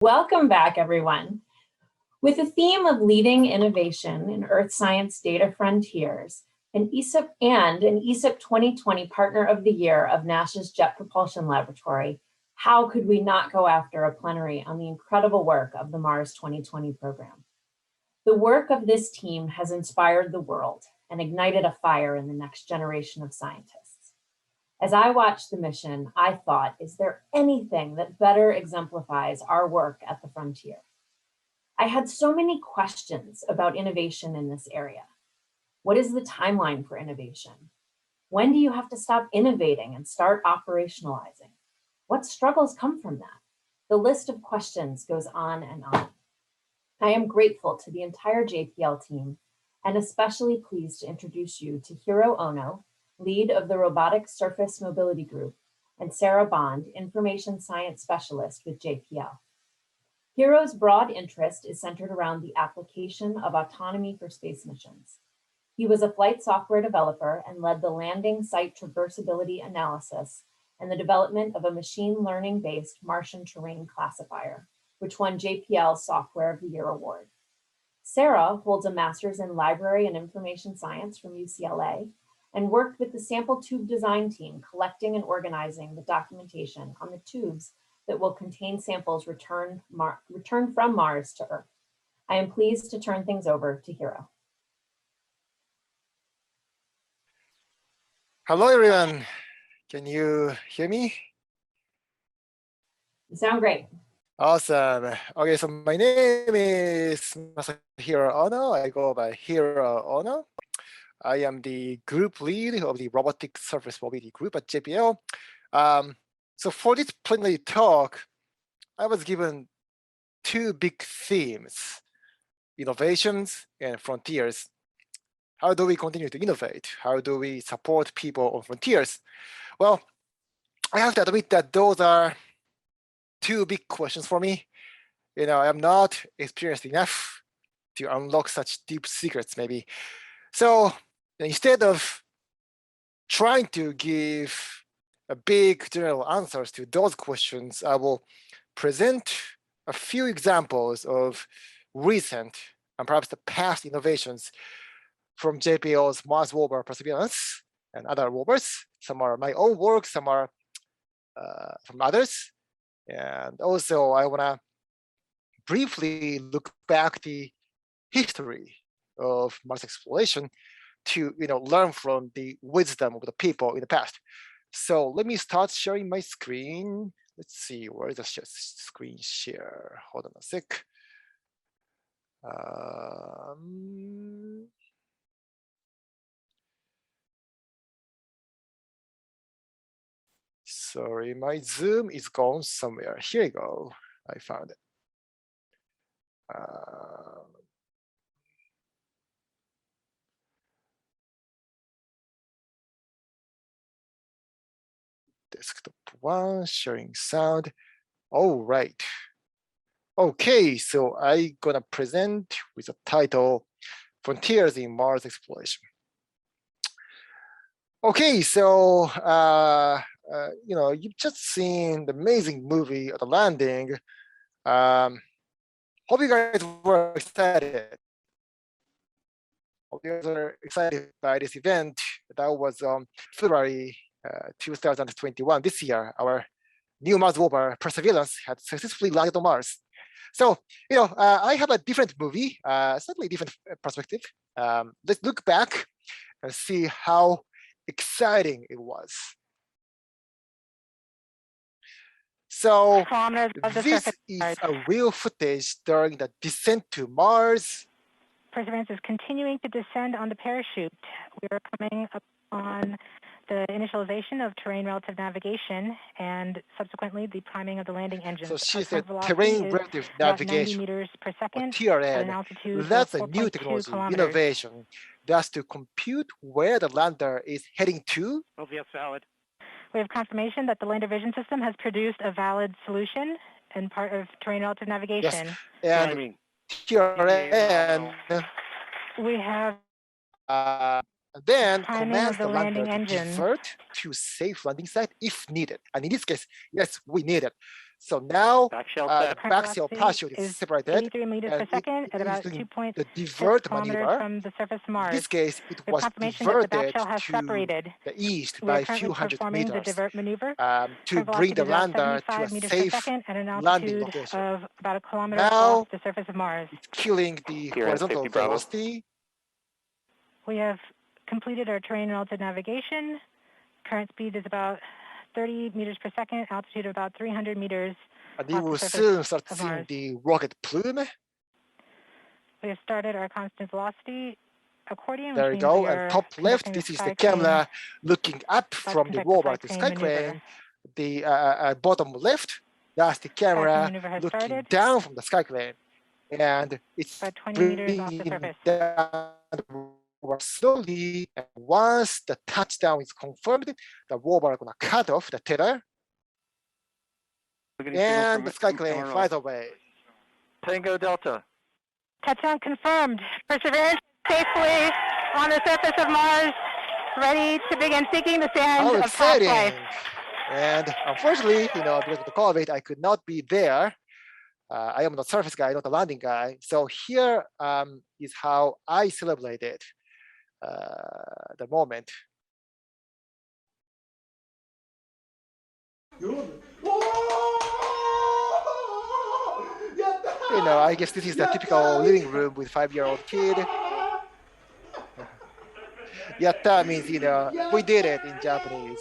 Welcome back, everyone. With the theme of leading innovation in Earth Science Data Frontiers, an ESIP 2020 Partner of the Year of NASA's Jet Propulsion Laboratory, how could we not go after a plenary on the incredible work of the Mars 2020 program? The work of this team has inspired the world and ignited a fire in the next generation of scientists. As I watched the mission, I thought, is there anything that better exemplifies our work at the frontier? I had so many questions about innovation in this area. What is the timeline for innovation? When do you have to stop innovating and start operationalizing? What struggles come from that? The list of questions goes on and on. I am grateful to the entire JPL team and especially pleased to introduce you to Hiro Ono, lead of the Robotic Surface Mobility Group, and Sarah Bond, Information Science Specialist with JPL. Hiro's broad interest is centered around the application of autonomy for space missions. He was a flight software developer and led the landing site traversability analysis and the development of a machine learning-based Martian terrain classifier, which won JPL's Software of the Year award. Sarah holds a master's in library and information science from UCLA and worked with the sample tube design team collecting and organizing the documentation on the tubes that will contain samples returned from Mars to Earth. I am pleased to turn things over to Hiro. Hello, everyone. Can you hear me? You sound great. Awesome. Okay, so my name is Masahiro Ono. I go by Hiro Ono. I am the group lead of the Robotic Surface Mobility Group at JPL. So for this plenary talk, I was given two big themes, innovations and frontiers. How do we continue to innovate? How do we support people on frontiers? Well, I have to admit that those are two big questions for me. I'm not experienced enough to unlock such deep secrets, maybe. So instead of trying to give a big general answers to those questions, I will present a few examples of recent and perhaps the past innovations from JPL's Mars rover Perseverance and other rovers. Some are my own work, some are from others. And also I wanna briefly look back the history of Mars exploration to learn from the wisdom of the people in the past. So let me start sharing my screen. Let's see, where is the screen share? Hold on a sec. Sorry, my Zoom is gone somewhere. Here you go. I found it. Desktop one, sharing sound. All right. Okay, so I'm gonna present with the title, Frontiers in Mars Exploration. Okay, so you've just seen the amazing movie of the landing. Hope you guys were excited. Hope you guys are excited by this event. That was February 2021. This year, our new Mars rover Perseverance had successfully landed on Mars. So, I have a different movie, slightly different perspective. Let's look back and see how exciting it was. So this is a real footage during the descent to Mars. Perseverance is continuing to descend on the parachute. We are coming up on the initialization of terrain relative navigation and subsequently the priming of the landing engine. So she said terrain relative navigation, 90 meters per second, TRN. at an altitude That's of a new 4.2 technology, kilometers. innovation. That's to compute where the lander is heading to. LVS valid. We have confirmation that the lander vision system has produced a valid solution and part of terrain relative navigation. Yes, and TRN. We have then timing commands of the the lander landing to engine. divert to safe landing site if needed. And in this case, yes, we need it. So now baxial parachute is separated. 83 meters per second at about 2.6 divert kilometers maneuver. from the surface of Mars. In this case, it We have was confirmation that the diverted backshell has to separated. the east We by are a currently few hundred performing the meters divert maneuver. to bring the Velocity is about lander to a 75 meters per safe second at an landing altitude location. of about a kilometer Now off the surface of Mars. it's killing the horizontal velocity. We have completed our terrain relative navigation. Current speed is about 30 meters per second, altitude of about 300 meters. And you will soon start seeing the rocket plume. We have started our constant velocity accordion. There you go. And top left, this is the camera looking up from the rover to sky crane. The bottom left, that's the camera looking down from the sky crane. And it's about 20 meters off the surface. Down slowly. And once the touchdown is confirmed, the rover is going to cut off the tether. And the sky crane flies away. Tango Delta. Touchdown confirmed. Perseverance safely on the surface of Mars, ready to begin seeking the sands of past life. And unfortunately, because of the COVID, I could not be there. I am the surface guy, not the landing guy. So here is how I celebrated the moment. I guess this is the typical living room with 5-year-old kid. Yatta means, we did it in Japanese.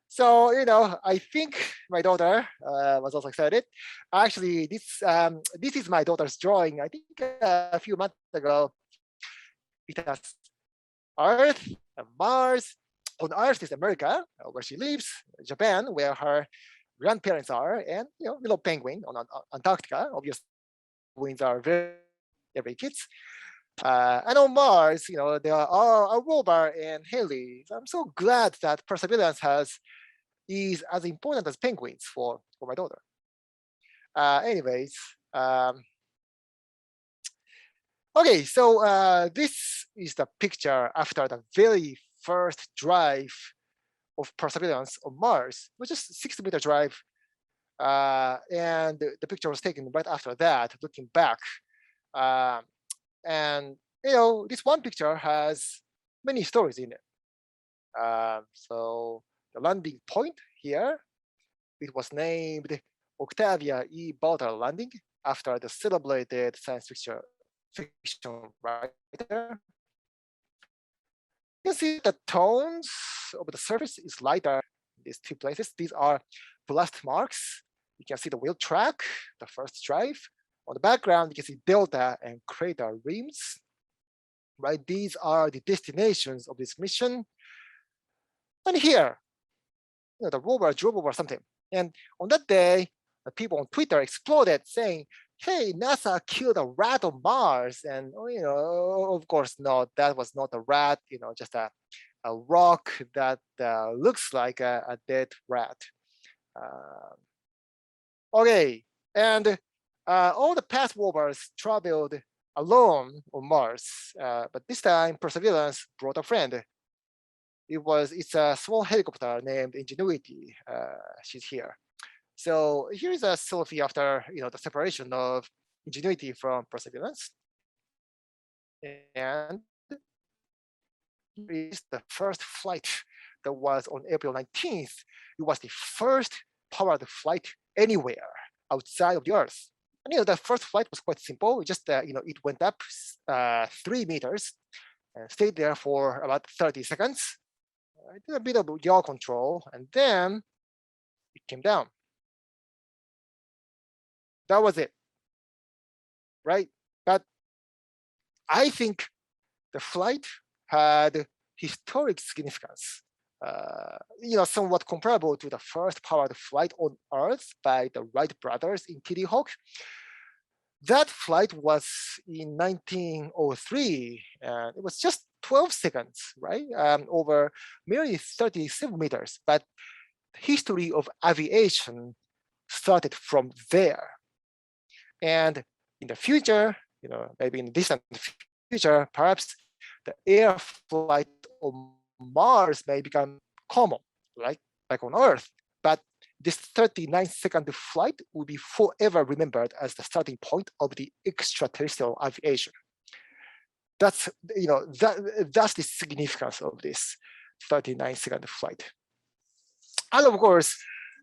So, I think my daughter was also excited. Actually, this is my daughter's drawing. I think a few months ago. It has Earth and Mars. On Earth is America, where she lives, Japan, where her grandparents are, and little penguin on Antarctica. Obviously, penguins are very kids. And on Mars, there are Aurora and Haley. So I'm so glad that Perseverance is as important as penguins for my daughter. Anyways, okay, so this is the picture after the very first drive of Perseverance on Mars, which is a 60-meter drive. And the picture was taken right after that, looking back. And, this one picture has many stories in it. So the landing point here, it was named Octavia E. Butler Landing after the celebrated science fiction writer. You can see the tones of the surface is lighter in these two places. These are blast marks. You can see the wheel track, the first drive. On the background, you can see delta and crater rims. Right, these are the destinations of this mission. And here, the rover drove over something. And on that day, the people on Twitter exploded saying, hey, NASA killed a rat on Mars. And, of course, no, that was not a rat, just a rock that looks like a dead rat. Okay, and all the past rovers traveled alone on Mars, but this time Perseverance brought a friend. It's a small helicopter named Ingenuity. She's here. So here is a selfie after the separation of Ingenuity from Perseverance. And here is the first flight that was on April 19th. It was the first powered flight anywhere outside of the Earth. And the first flight was quite simple. It just it went up 3 meters and stayed there for about 30 seconds. I did a bit of yaw control, and then it came down. That was it, right? But I think the flight had historic significance, somewhat comparable to the first powered flight on Earth by the Wright brothers in Kitty Hawk. That flight was in 1903, and it was just 12 seconds, right? Over merely 37 meters. But the history of aviation started from there. And in the future, maybe in the distant future, perhaps the air flight on Mars may become common, like on Earth. But this 39-second flight will be forever remembered as the starting point of the extraterrestrial aviation. That's, that's the significance of this 39-second flight. And of course,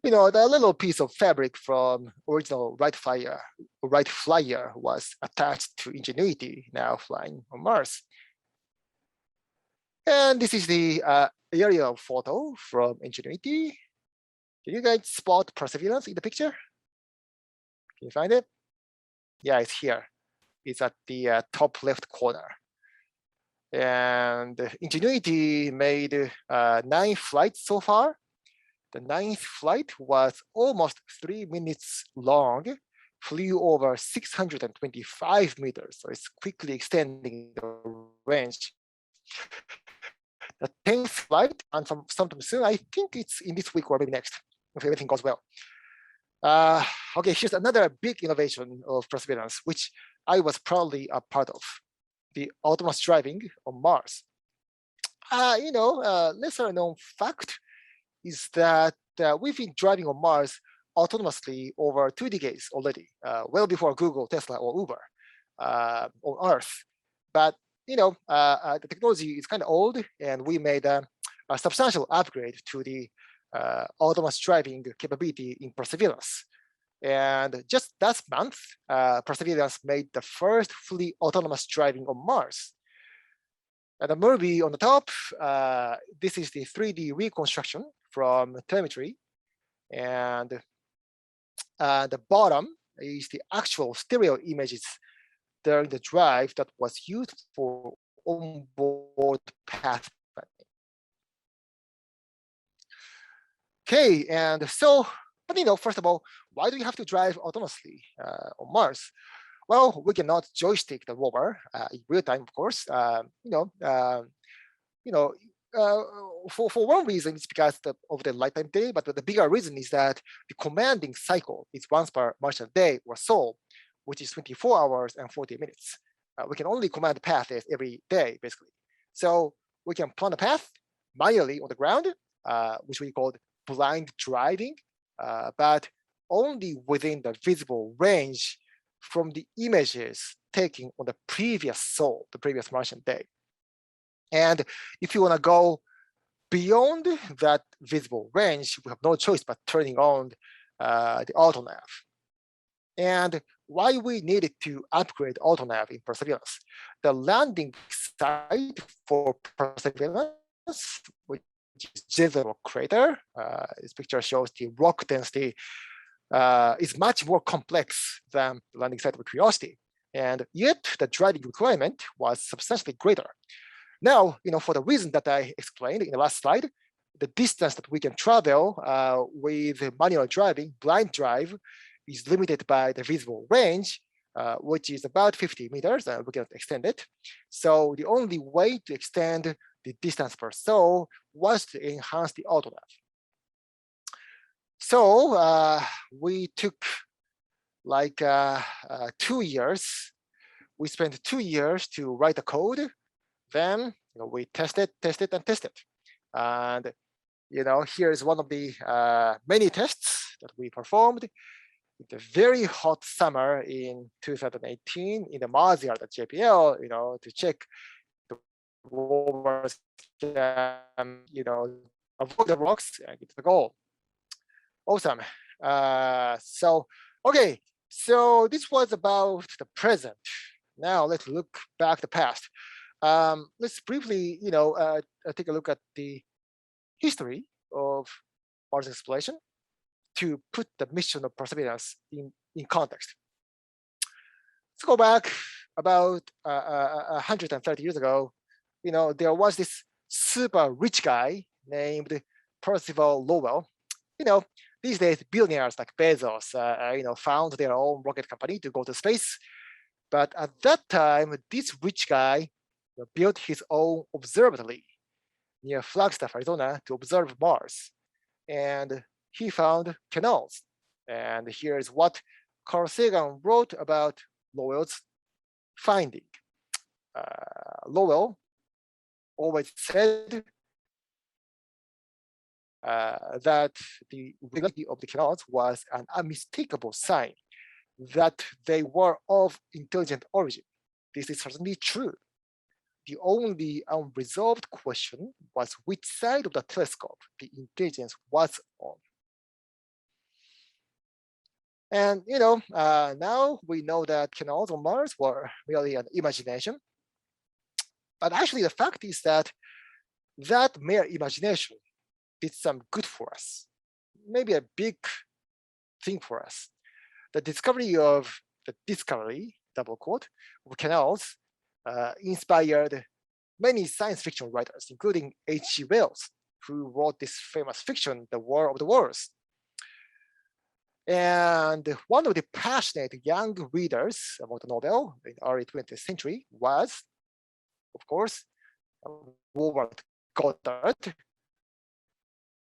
the little piece of fabric from original Wright Flyer was attached to Ingenuity, now flying on Mars. And this is the aerial photo from Ingenuity. Can you guys spot Perseverance in the picture? Can you find it? Yeah, it's here. It's at the top left corner. And Ingenuity made 9 flights so far. The 9th flight was almost 3 minutes long, flew over 625 meters, so it's quickly extending the range. The 10th flight, and sometime soon, I think it's in this week or maybe next, if everything goes well. Okay, here's another big innovation of Perseverance, which I was proudly a part of, the autonomous driving on Mars. Lesser known fact is that we've been driving on Mars autonomously over 2 decades already, well before Google, Tesla, or Uber on Earth. But the technology is kind of old, and we made a substantial upgrade to the autonomous driving capability in Perseverance. And just last month, Perseverance made the first fully autonomous driving on Mars. And the movie on the top, this is the 3D reconstruction from telemetry. And the bottom is the actual stereo images during the drive that was used for onboard path planning. Okay, and so, but first of all, why do we have to drive autonomously on Mars? Well, we cannot joystick the rover in real time, of course. For one reason, it's because of the lifetime day, but the bigger reason is that the commanding cycle is once per Martian day or so, which is 24 hours and 40 minutes. We can only command paths every day, basically. So we can plan a path manually on the ground, which we call blind driving, but only within the visible range from the images taken on the previous sol, the previous Martian day. And if you want to go beyond that visible range, we have no choice but turning on the AutoNav. And why we needed to upgrade AutoNav in Perseverance? The landing site for Perseverance, which is Jezero crater, this picture shows the rock density is much more complex than the landing site of Curiosity. And yet the driving requirement was substantially greater. Now, for the reason that I explained in the last slide, the distance that we can travel with manual driving, blind drive, is limited by the visible range, which is about 50 meters, and we cannot extend it. So the only way to extend the distance per sol was to enhance the AutoNav. So we took like 2 years. We spent 2 years to write the code. Then we tested. And here's one of the many tests that we performed in the very hot summer in 2018 in the Mars yard at JPL, to check the rovers can, avoid the rocks and get to the goal. Awesome. Okay, so this was about the present. Now let's look back the past. Let's briefly, take a look at the history of Mars exploration to put the mission of Perseverance in context. Let's go back about 130 years ago. There was this super rich guy named Percival Lowell. These days, billionaires like Bezos, found their own rocket company to go to space. But at that time, this rich guy built his own observatory near Flagstaff, Arizona, to observe Mars. And he found canals. And here's what Carl Sagan wrote about Lowell's finding. Lowell always said, that the regularity of the canals was an unmistakable sign that they were of intelligent origin. This is certainly true. The only unresolved question was which side of the telescope the intelligence was on. And now we know that canals on Mars were merely an imagination. But actually, the fact is that mere imagination did some good for us, maybe a big thing for us. The discovery, double quote, of canals inspired many science fiction writers, including H.G. Wells, who wrote this famous fiction, The War of the Worlds. And one of the passionate young readers about the novel in the early 20th century was, of course, Robert Goddard,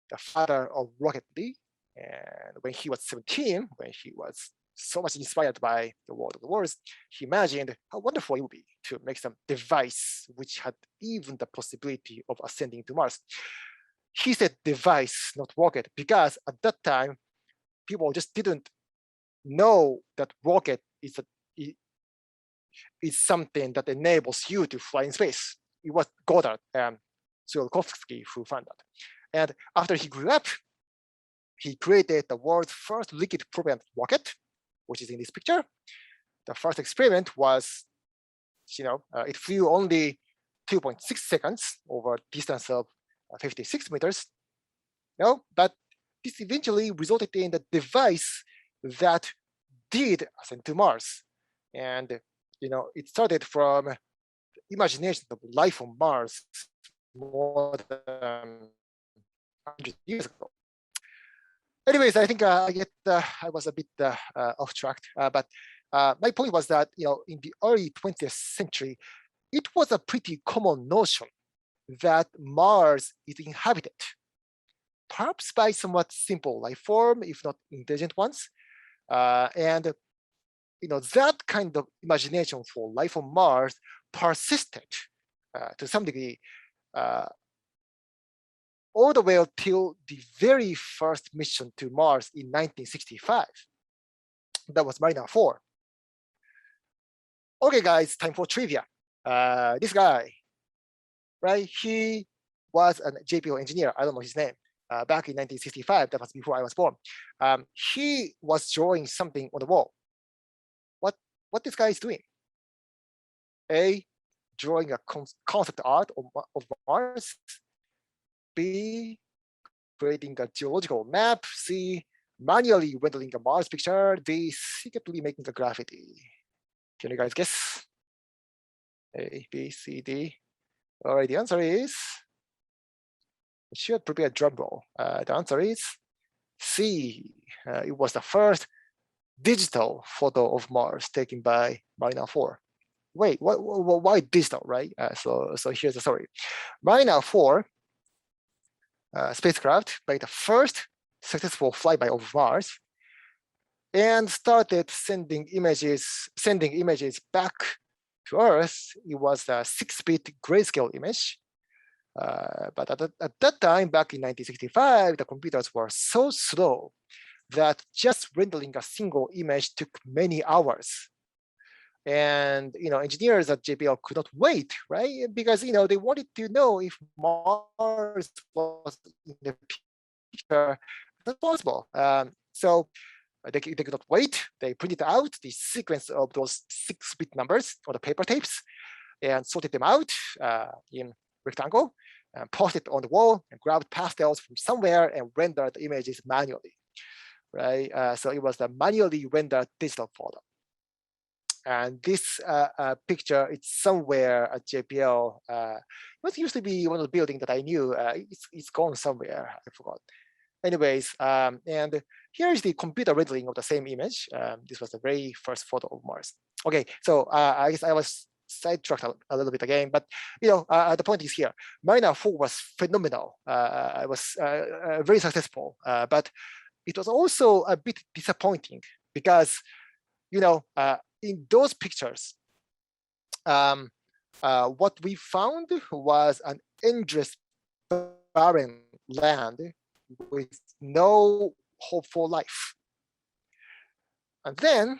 the father of rocketry. And when he was 17, when he was so much inspired by the War of the Worlds, he imagined how wonderful it would be to make some device which had even the possibility of ascending to Mars. He said device, not rocket, because at that time, people just didn't know that rocket is something that enables you to fly in space. It was Goddard and Tsiolkovsky who found that. And after he grew up, he created the world's first liquid propellant rocket, which is in this picture. The first experiment was, it flew only 2.6 seconds over a distance of 56 meters. But this eventually resulted in the device that did ascend to Mars. And, it started from the imagination of life on Mars more than 100 years ago. Anyways, I think I was a bit off track, but my point was that in the early 20th century, it was a pretty common notion that Mars is inhabited, perhaps by somewhat simple life form, if not intelligent ones, and that kind of imagination for life on Mars persisted to some degree all the way until the very first mission to Mars in 1965. That was Mariner 4. Okay, guys, time for trivia. This guy, right? He was a JPL engineer. I don't know his name. Back in 1965, that was before I was born. He was drawing something on the wall. What this guy is doing? A, drawing a concept art of Mars. B, creating a geological map. C, manually rendering a Mars picture. D, secretly making a graffiti. Can you guys guess? A, B, C, D. All right, the answer is, I should prepare a drum roll. The answer is C. It was the first digital photo of Mars taken by Mariner 4. Wait, why digital, right? So here's the story. Mariner 4 spacecraft made the first successful flyby of Mars and started sending images back to Earth. It was a 6-bit grayscale image. But at that time, back in 1965, the computers were so slow that just rendering a single image took many hours. And engineers at JPL could not wait, right? Because they wanted to know if Mars was in the picture as possible. So they could not wait. They printed out the sequence of those 6-bit numbers on the paper tapes and sorted them out in rectangle and posted on the wall and grabbed pastels from somewhere and rendered the images manually, right? So it was the manually rendered digital photo. And this picture, it's somewhere at JPL. It was used to be one of the buildings that I knew. It's gone somewhere, I forgot. Anyways, and here is the computer rendering of the same image. This was the very first photo of Mars. Okay, so I guess I was sidetracked a little bit again, but the point is here. Mariner 4 was phenomenal. It was very successful, but it was also a bit disappointing because in those pictures, what we found was an endless barren land with no hope for life. And then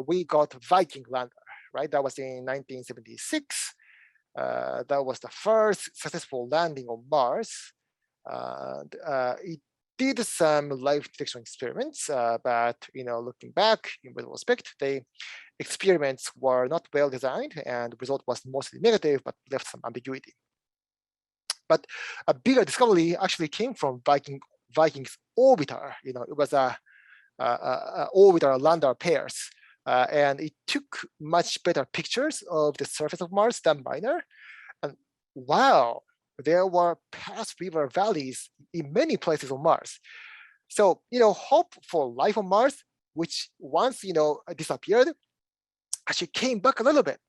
we got Viking Lander, right? That was in 1976. That was the first successful landing on Mars. It did some life detection experiments, but looking back in retrospect, the experiments were not well designed, and the result was mostly negative, but left some ambiguity. But a bigger discovery actually came from Viking's orbiter. It was a orbiter lander pairs, and it took much better pictures of the surface of Mars than Miner. And wow, there were past river valleys in many places on Mars. So hope for life on Mars, which once disappeared, actually came back a little bit.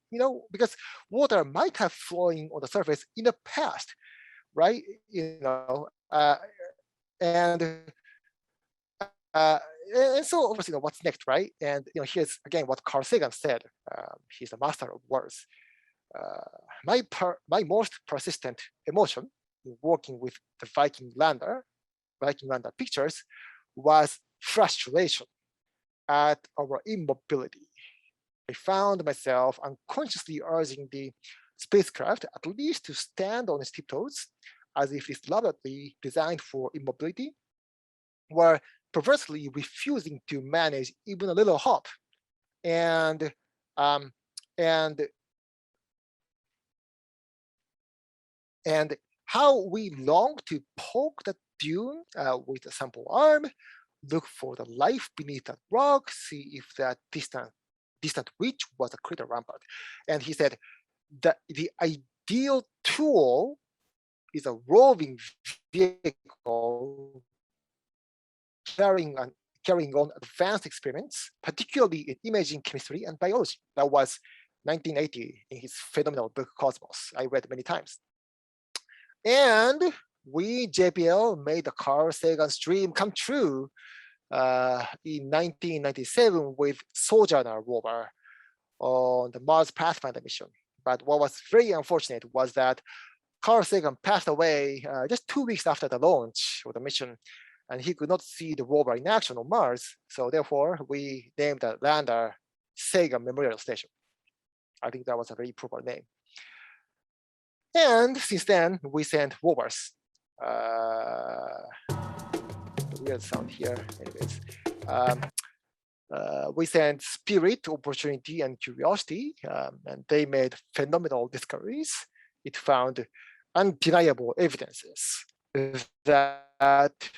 Because water might have flowing on the surface in the past, right? And so obviously, what's next, right? And here's again what Carl Sagan said. He's a master of words. My most persistent emotion in working with the Viking Lander pictures was frustration at our immobility. I found myself unconsciously urging the spacecraft at least to stand on its tiptoes, as if it's elaborately designed for immobility, were perversely refusing to manage even a little hop. And how we long to poke the dune with a sample arm, look for the life beneath that rock, see if that distant reach was a crater rampart. And he said that the ideal tool is a roving vehicle carrying on advanced experiments, particularly in imaging chemistry and biology. That was 1980 in his phenomenal book Cosmos. I read many times. And we, JPL, made the Carl Sagan's dream come true in 1997 with Sojourner rover on the Mars Pathfinder mission. But what was very unfortunate was that Carl Sagan passed away just 2 weeks after the launch of the mission, and he could not see the rover in action on Mars. So therefore, we named the lander Sagan Memorial Station. I think that was a very proper name. And since then, we sent rovers. Weird sound here, anyways. We sent Spirit, Opportunity, and Curiosity, and they made phenomenal discoveries. It found undeniable evidences that, like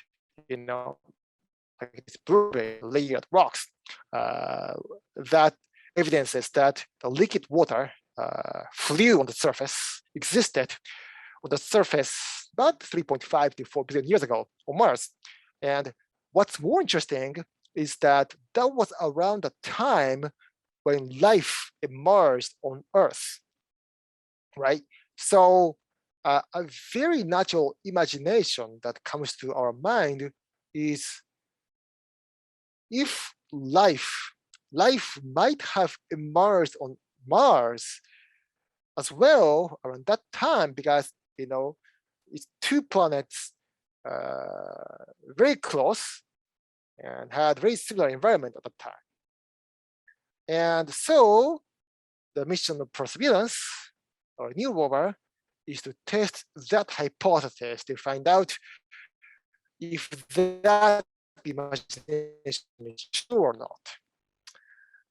these blueberry layered rocks, that evidences that the liquid water flew on the surface, existed on the surface about 3.5 to 4 billion years ago on Mars. And what's more interesting is that was around the time when life emerged on Earth, right? So a very natural imagination that comes to our mind is if life might have emerged on Mars as well around that time, because it's two planets very close and had very similar environment at the time. And so the mission of Perseverance, or new rover, is to test that hypothesis to find out if that imagination is true or not.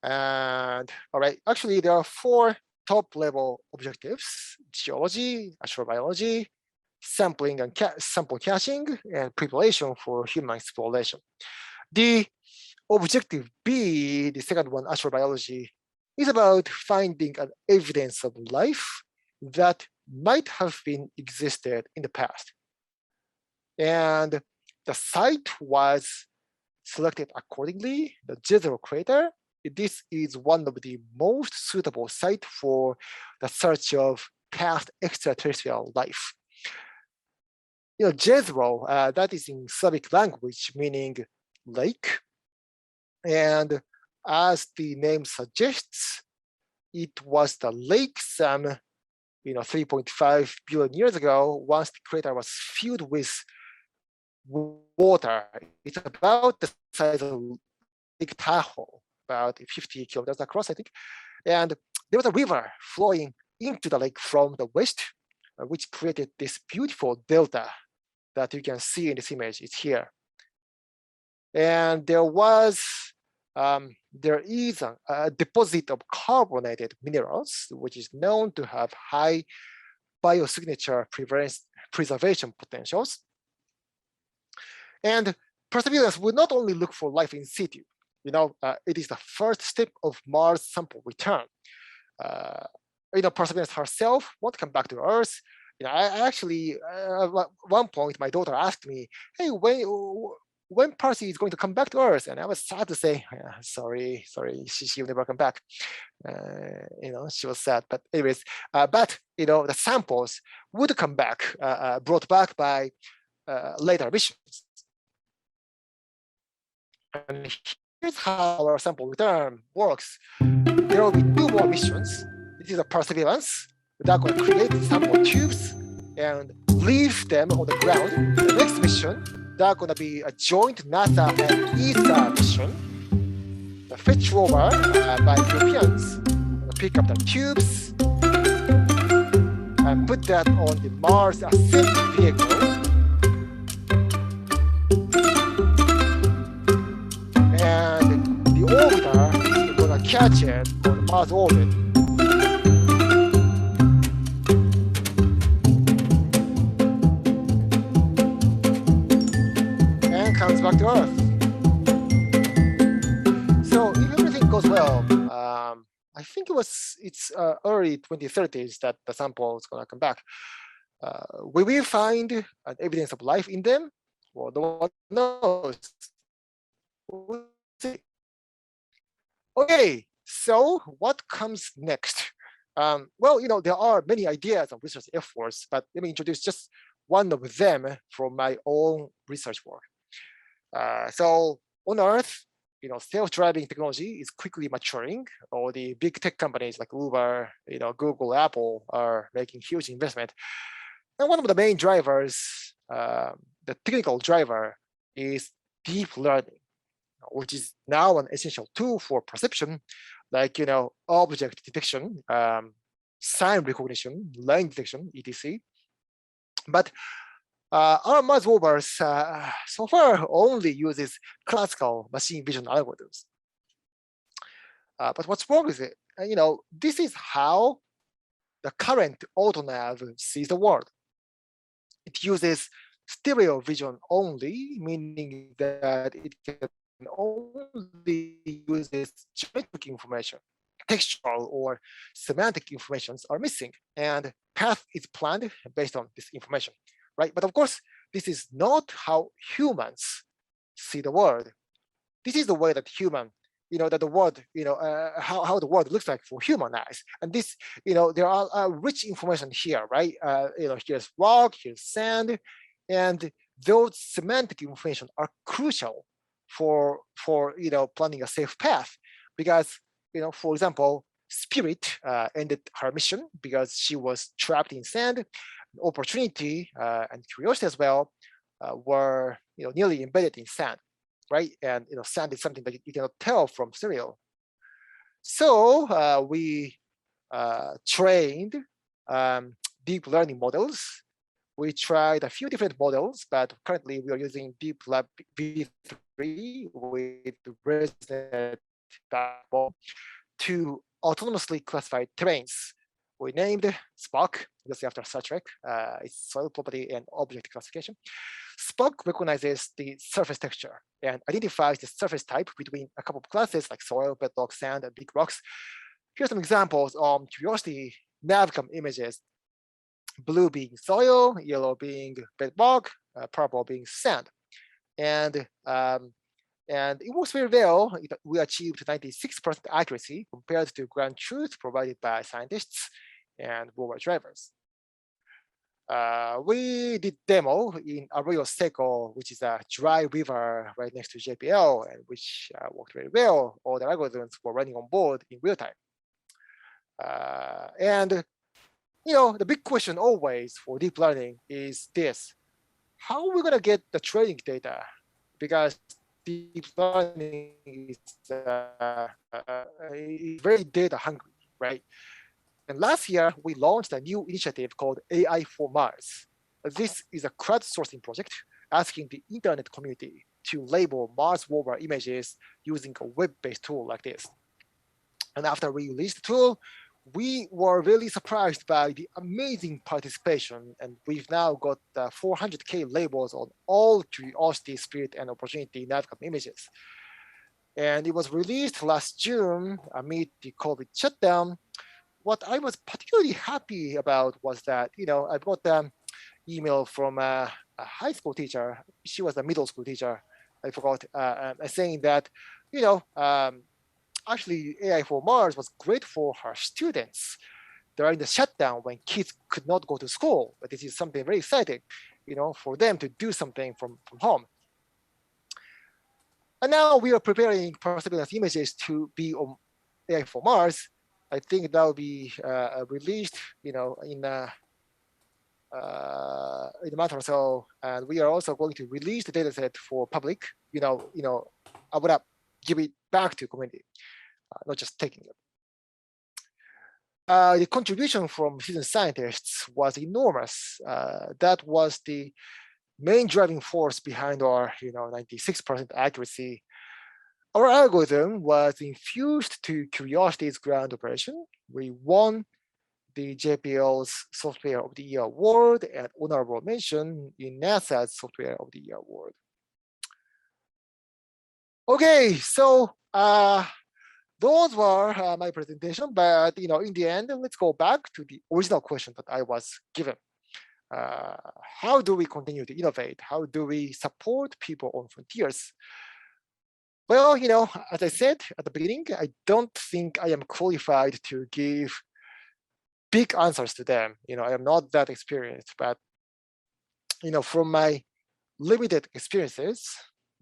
And all right, actually there are 4 top level objectives: geology, astrobiology, sampling and sample caching, and preparation for human exploration. The objective B, the second one, astrobiology, is about finding an evidence of life that might have been existed in the past. And the site was selected accordingly, the Jezero crater. This is one of the most suitable sites for the search of past extraterrestrial life. Jezero, that is in Slavic language, meaning lake. And as the name suggests, it was the lake some 3.5 billion years ago, once the crater was filled with water. It's about the size of Lake Tahoe, about 50 kilometers across, I think. And there was a river flowing into the lake from the west, which created this beautiful delta that you can see in this image. It's here. And there is a deposit of carbonated minerals, which is known to have high biosignature preservation potentials. And Perseverance will not only look for life in situ. It is the first step of Mars sample return. Perseverance herself won't come back to Earth. I actually, at one point, my daughter asked me, "Hey, when Percy is going to come back to Earth?" And I was sad to say, sorry, she will never come back. She was sad. But anyways, the samples would come back, brought back by later missions. And here's how our sample return works. There will be 2 more missions. This is a Perseverance that will create sample tubes and leave them on the ground. The next mission, that's going to be a joint NASA and ESA mission. The fetch rover by Europeans will pick up the tubes and put that on the Mars Ascent vehicle. And the orbiter is going to catch it on the Mars orbit. And comes back to Earth. So if everything goes well, I think it's early 2030s that the sample is going to come back. Will we find evidence of life in them? Well, no one knows. We'll see. Okay, so what comes next? Well, there are many ideas of research efforts, but let me introduce just one of them from my own research work. So on Earth, self-driving technology is quickly maturing. All the big tech companies like Uber, Google, Apple are making huge investment. And one of the main drivers, the technical driver, is deep learning, which is now an essential tool for perception, like object detection, sign recognition, line detection, etc. But our Mars rovers so far only uses classical machine vision algorithms. But what's wrong with it? This is how the current AutoNav sees the world. It uses stereo vision only, meaning that it can only use geometric information. Textual or semantic informations are missing, and path is planned based on this information, right? But of course, this is not how humans see the world. This is the way that that the world, how the world looks like for human eyes. And this, there are rich information here, right? Here's rock, here's sand, and those semantic information are crucial for planning a safe path. Because, for example, Spirit ended her mission because she was trapped in sand. Opportunity and Curiosity as well were nearly embedded in sand, right? And sand is something that you cannot tell from stereo. So we trained deep learning models. We tried a few different models, but currently we are using Deep Lab V3 with ResNet backbone to autonomously classify terrains. We named Spock, just after Star Trek. It's soil property and object classification. Spock recognizes the surface texture and identifies the surface type between a couple of classes like soil, bedrock, sand, and big rocks. Here's some examples on Curiosity Navcam images. Blue being soil, yellow being bedrock, purple being sand. And it works very well. We achieved 96% accuracy compared to ground truth provided by scientists and rover drivers. We did demo in Arroyo Seco, which is a dry river right next to JPL, and which worked very well. All the algorithms were running on board in real time. And the big question always for deep learning is this: how are we gonna get the training data? Because deep learning is very data hungry, right? And last year, we launched a new initiative called AI for Mars. This is a crowdsourcing project asking the internet community to label Mars rover images using a web-based tool like this. And after we released the tool, we were really surprised by the amazing participation. And we've now got 400K labels on all Curiosity, Spirit, and Opportunity navigable images. And it was released last June amid the COVID shutdown. What I was particularly happy about was that, I got an email from a high school teacher. She was a middle school teacher. I forgot, saying that, actually AI for Mars was great for her students during the shutdown when kids could not go to school. But this is something very exciting, for them to do something from home. And now we are preparing Perseverance images to be on AI for Mars. I think that will be released, in a month or so. And we are also going to release the dataset for public. I want to give it back to community, not just taking it. The contribution from citizen scientists was enormous. That was the main driving force behind our, 96% accuracy. Our algorithm was infused to Curiosity's ground operation. We won the JPL's Software of the Year award and honorable mention in NASA's Software of the Year award. Okay, so those were my presentation, but in the end, let's go back to the original question that I was given. How do we continue to innovate? How do we support people on frontiers? Well, as I said at the beginning, I don't think I am qualified to give big answers to them. I am not that experienced, but from my limited experiences,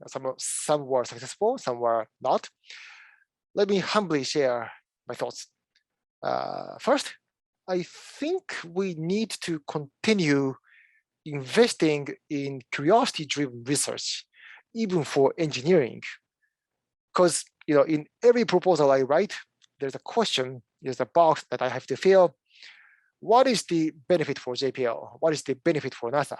some were successful, some were not. Let me humbly share my thoughts. First, I think we need to continue investing in curiosity-driven research, even for engineering. Because in every proposal I write, there's a question, there's a box that I have to fill. What is the benefit for JPL? What is the benefit for NASA?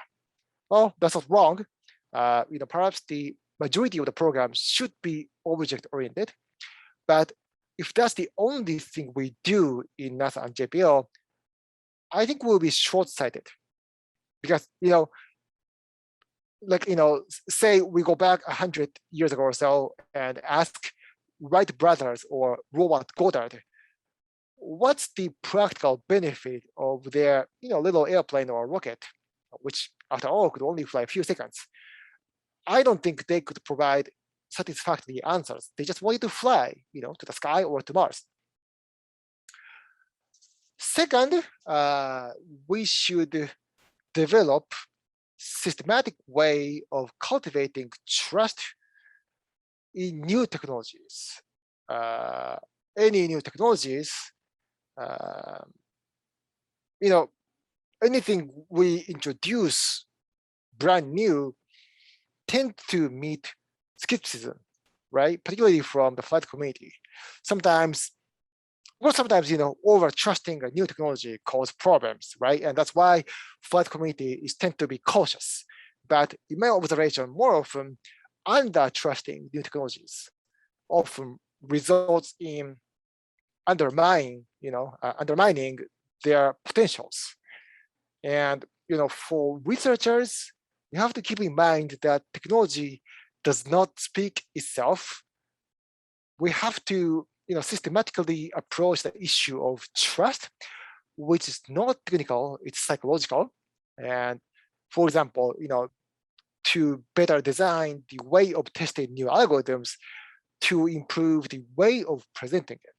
Well, that's not wrong. Perhaps the majority of the programs should be object-oriented. But if that's the only thing we do in NASA and JPL, I think we'll be short-sighted. Because, say we go back 100 years ago or so and ask Wright brothers or Robert Goddard, what's the practical benefit of their little airplane or rocket, which after all could only fly a few seconds? I don't think they could provide satisfactory answers. They just wanted to fly, to the sky or to Mars. Second, we should develop systematic way of cultivating trust in new technologies. Any new technologies, anything we introduce brand new tend to meet skepticism, right? Particularly from the flight community. Sometimes, over trusting a new technology causes problems, right? And that's why flight community tend to be cautious. But in my observation, more often, under trusting new technologies often results in undermining their potentials. And for researchers, you have to keep in mind that technology does not speak itself. We have to systematically approach the issue of trust, which is not technical, it's psychological. And for example, to better design the way of testing new algorithms to improve the way of presenting it.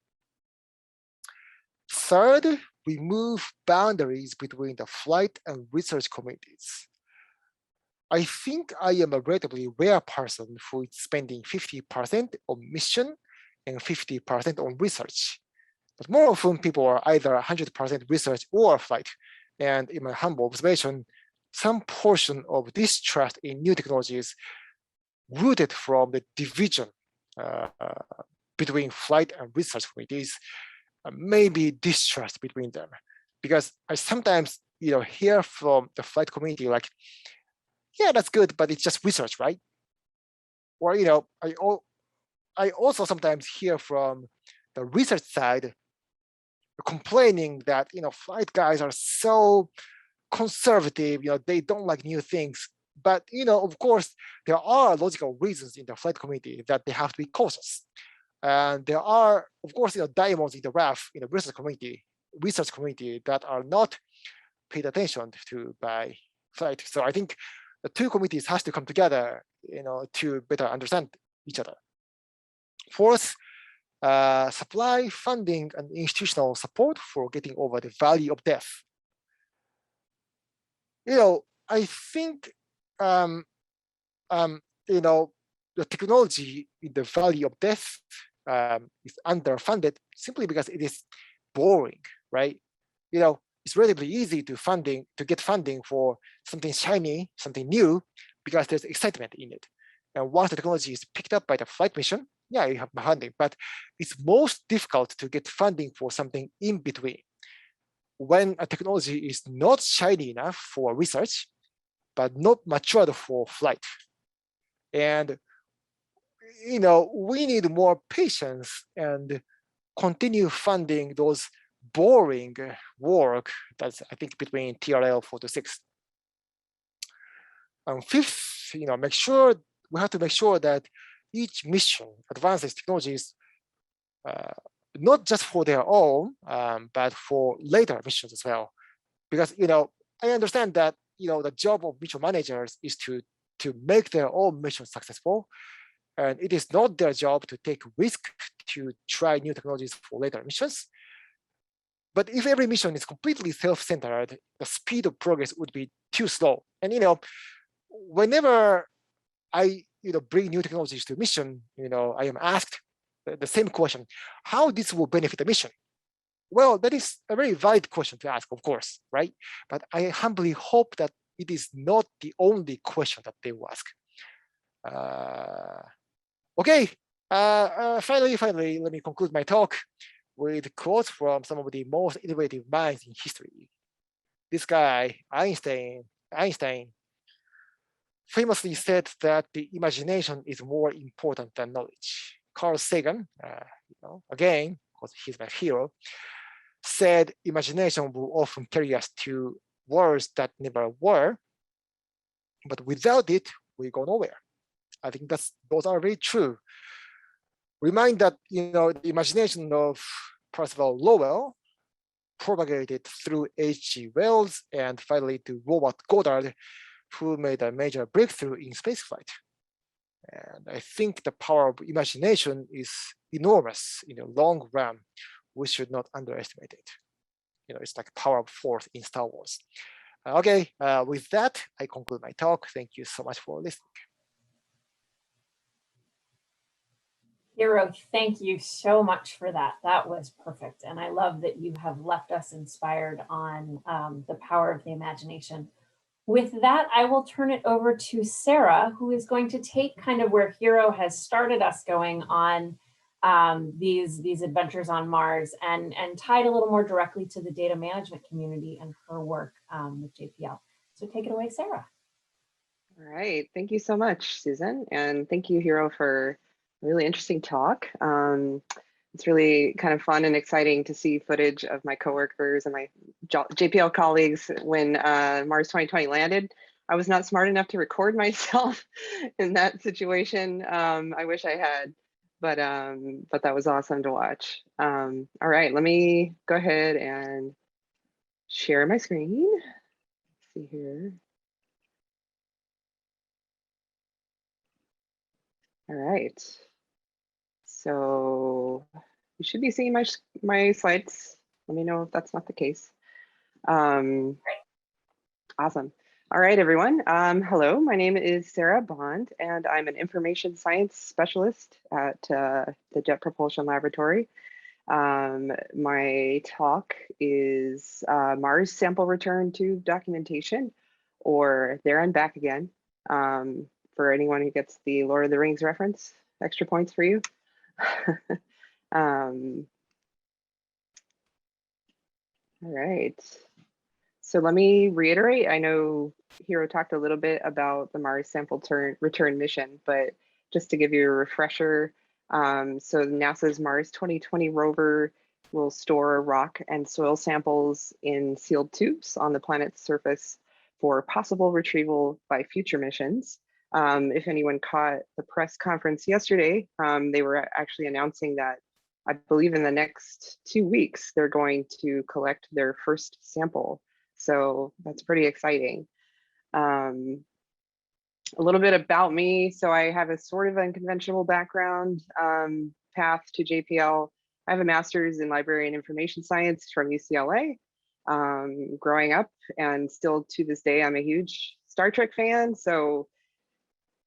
Third, we move boundaries between the flight and research communities. I think I am a relatively rare person who is spending 50% on mission and 50% on research. But more often, people are either 100% research or flight. And in my humble observation, some portion of distrust in new technologies rooted from the division between flight and research committees, maybe distrust between them. Because I sometimes hear from the flight committee like, yeah, that's good, but it's just research, right? Or I also sometimes hear from the research side complaining that flight guys are so conservative, they don't like new things. But of course, there are logical reasons in the flight committee that they have to be cautious. And there are, of course, diamonds in the rough in the research committee that are not paid attention to by flight. So I think the two committees has to come together, to better understand each other. Fourth, supply, funding, and institutional support for getting over the valley of death. I think the technology in the valley of death is underfunded simply because it is boring, right? It's relatively easy to get funding for something shiny, something new, because there's excitement in it. And once the technology is picked up by the flight mission, yeah, you have funding, but it's most difficult to get funding for something in between. When a technology is not shiny enough for research, but not matured for flight. And we need more patience and continue funding those boring work that's, I think, between TRL 4 to 6. And fifth, we have to make sure that each mission advances technologies not just for their own, but for later missions as well. Because I understand that the job of mission managers is to make their own mission successful, and it is not their job to take risk to try new technologies for later missions. But if every mission is completely self-centered, the speed of progress would be too slow. And whenever I bring new technologies to mission, I am asked the same question: how this will benefit the mission? Well, that is a very valid question to ask, of course, right? But I humbly hope that it is not the only question that they will ask. Okay, finally, let me conclude my talk with quotes from some of the most innovative minds in history. This guy, Einstein, famously said that the imagination is more important than knowledge. Carl Sagan, again, because he's my hero, said imagination will often carry us to worlds that never were, but without it, we go nowhere. I think those are very true. Remind that the imagination of Percival Lowell propagated through H.G. Wells and finally to Robert Goddard, who made a major breakthrough in spaceflight. And I think the power of imagination is enormous in the long run. We should not underestimate it. It's like power of force in Star Wars. Okay, with that, I conclude my talk. Thank you so much for listening. Hiro, thank you so much for that. That was perfect. And I love that you have left us inspired on the power of the imagination. With that, I will turn it over to Sarah, who is going to take kind of where Hiro has started us going on these adventures on Mars and tie it a little more directly to the data management community and her work with JPL. So take it away, Sarah. All right, thank you so much, Susan. And thank you, Hiro, for a really interesting talk. It's really kind of fun and exciting to see footage of my coworkers and my JPL colleagues when Mars 2020 landed. I was not smart enough to record myself in that situation. I wish I had, but that was awesome to watch. All right, let me go ahead and share my screen. Let's see here. All right. So you should be seeing my slides. Let me know if that's not the case. Awesome. All right, everyone. Hello, my name is Sarah Bond, and I'm an information science specialist at the Jet Propulsion Laboratory. My talk is Mars Sample Return Tube Documentation, or There and Back Again. For anyone who gets the Lord of the Rings reference, extra points for you. All right. So let me reiterate, I know Hiro talked a little bit about the Mars sample return mission, but just to give you a refresher, so NASA's Mars 2020 rover will store rock and soil samples in sealed tubes on the planet's surface for possible retrieval by future missions. If anyone caught the press conference yesterday, they were actually announcing that I believe in the next 2 weeks, they're going to collect their first sample. So that's pretty exciting. A little bit about me. So I have a sort of unconventional background path to JPL. I have a master's in library and information science from UCLA. Growing up, and still to this day, I'm a huge Star Trek fan. So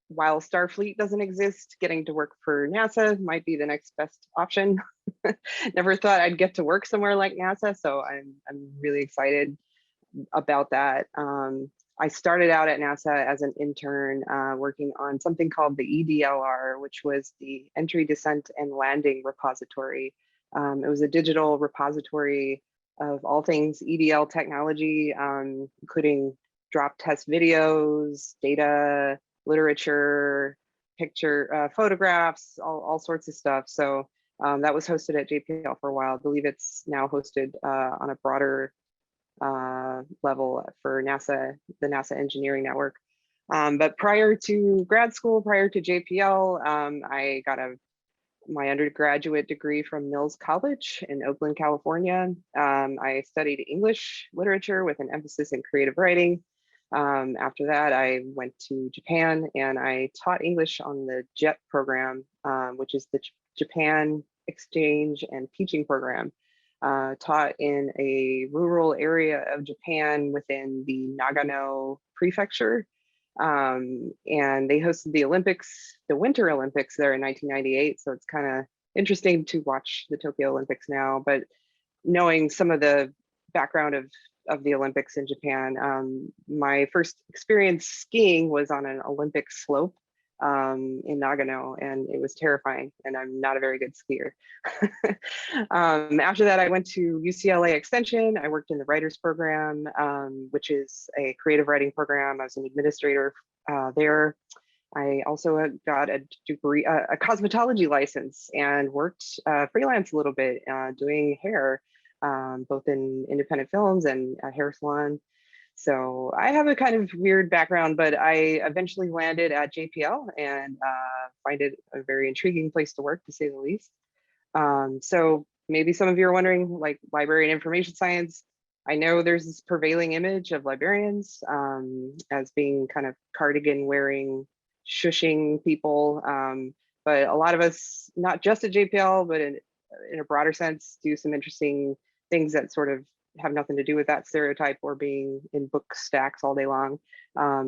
while Starfleet doesn't exist, getting to work for NASA might be the next best option. Never thought I'd get to work somewhere like NASA, so I'm really excited about that. I started out at NASA as an intern working on something called the EDLR, which was the Entry, Descent, and Landing Repository. It was a digital repository of all things EDL technology, including drop test videos, data, literature, photographs, all sorts of stuff. So that was hosted at JPL for a while. I believe it's now hosted on a broader level for NASA, the NASA Engineering Network. But prior to grad school, prior to JPL, I got my undergraduate degree from Mills College in Oakland, California. I studied English literature with an emphasis in creative writing. After that, I went to Japan and I taught English on the JET program, which is the Japan Exchange and Teaching Program. Taught in a rural area of Japan within the Nagano prefecture. And they hosted the Olympics, the Winter Olympics there in 1998. So it's kind of interesting to watch the Tokyo Olympics now, but knowing some of the background of the Olympics in Japan, my first experience skiing was on an Olympic slope in Nagano, and it was terrifying, and I'm not a very good skier. After that, I went to UCLA Extension. I worked in the writers program, which is a creative writing program. I was an administrator there. I also got a degree, a cosmetology license, and worked freelance a little bit doing hair, both in independent films and a hair salon. So I have a kind of weird background, but I eventually landed at JPL and find it a very intriguing place to work, to say the least. So maybe some of you are wondering, like, library and information science. I know there's this prevailing image of librarians as being kind of cardigan wearing, shushing people. But a lot of us, not just at JPL, but in a broader sense, do some interesting things that sort of have nothing to do with that stereotype or being in book stacks all day long.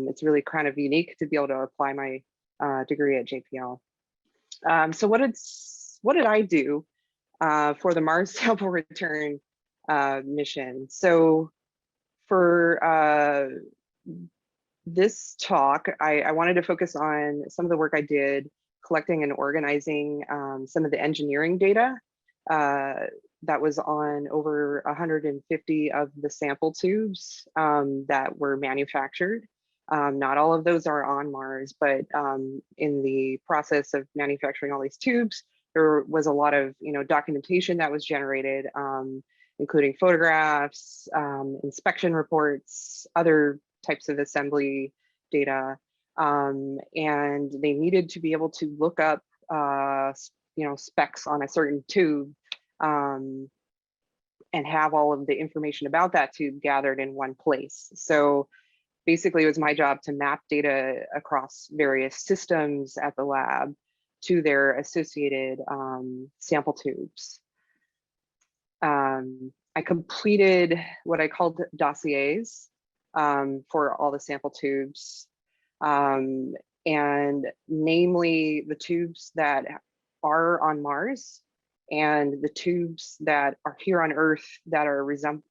It's really kind of unique to be able to apply my degree at JPL. So what did I do for the Mars sample return mission? So for this talk, I wanted to focus on some of the work I did collecting and organizing some of the engineering data that was on over 150 of the sample tubes that were manufactured. Not all of those are on Mars, but in the process of manufacturing all these tubes, there was a lot of documentation that was generated, including photographs, inspection reports, other types of assembly data, and they needed to be able to look up specs on a certain tube and have all of the information about that tube gathered in one place. So basically, it was my job to map data across various systems at the lab to their associated sample tubes. I completed what I called dossiers for all the sample tubes, and namely the tubes that are on Mars and the tubes that are here on Earth that are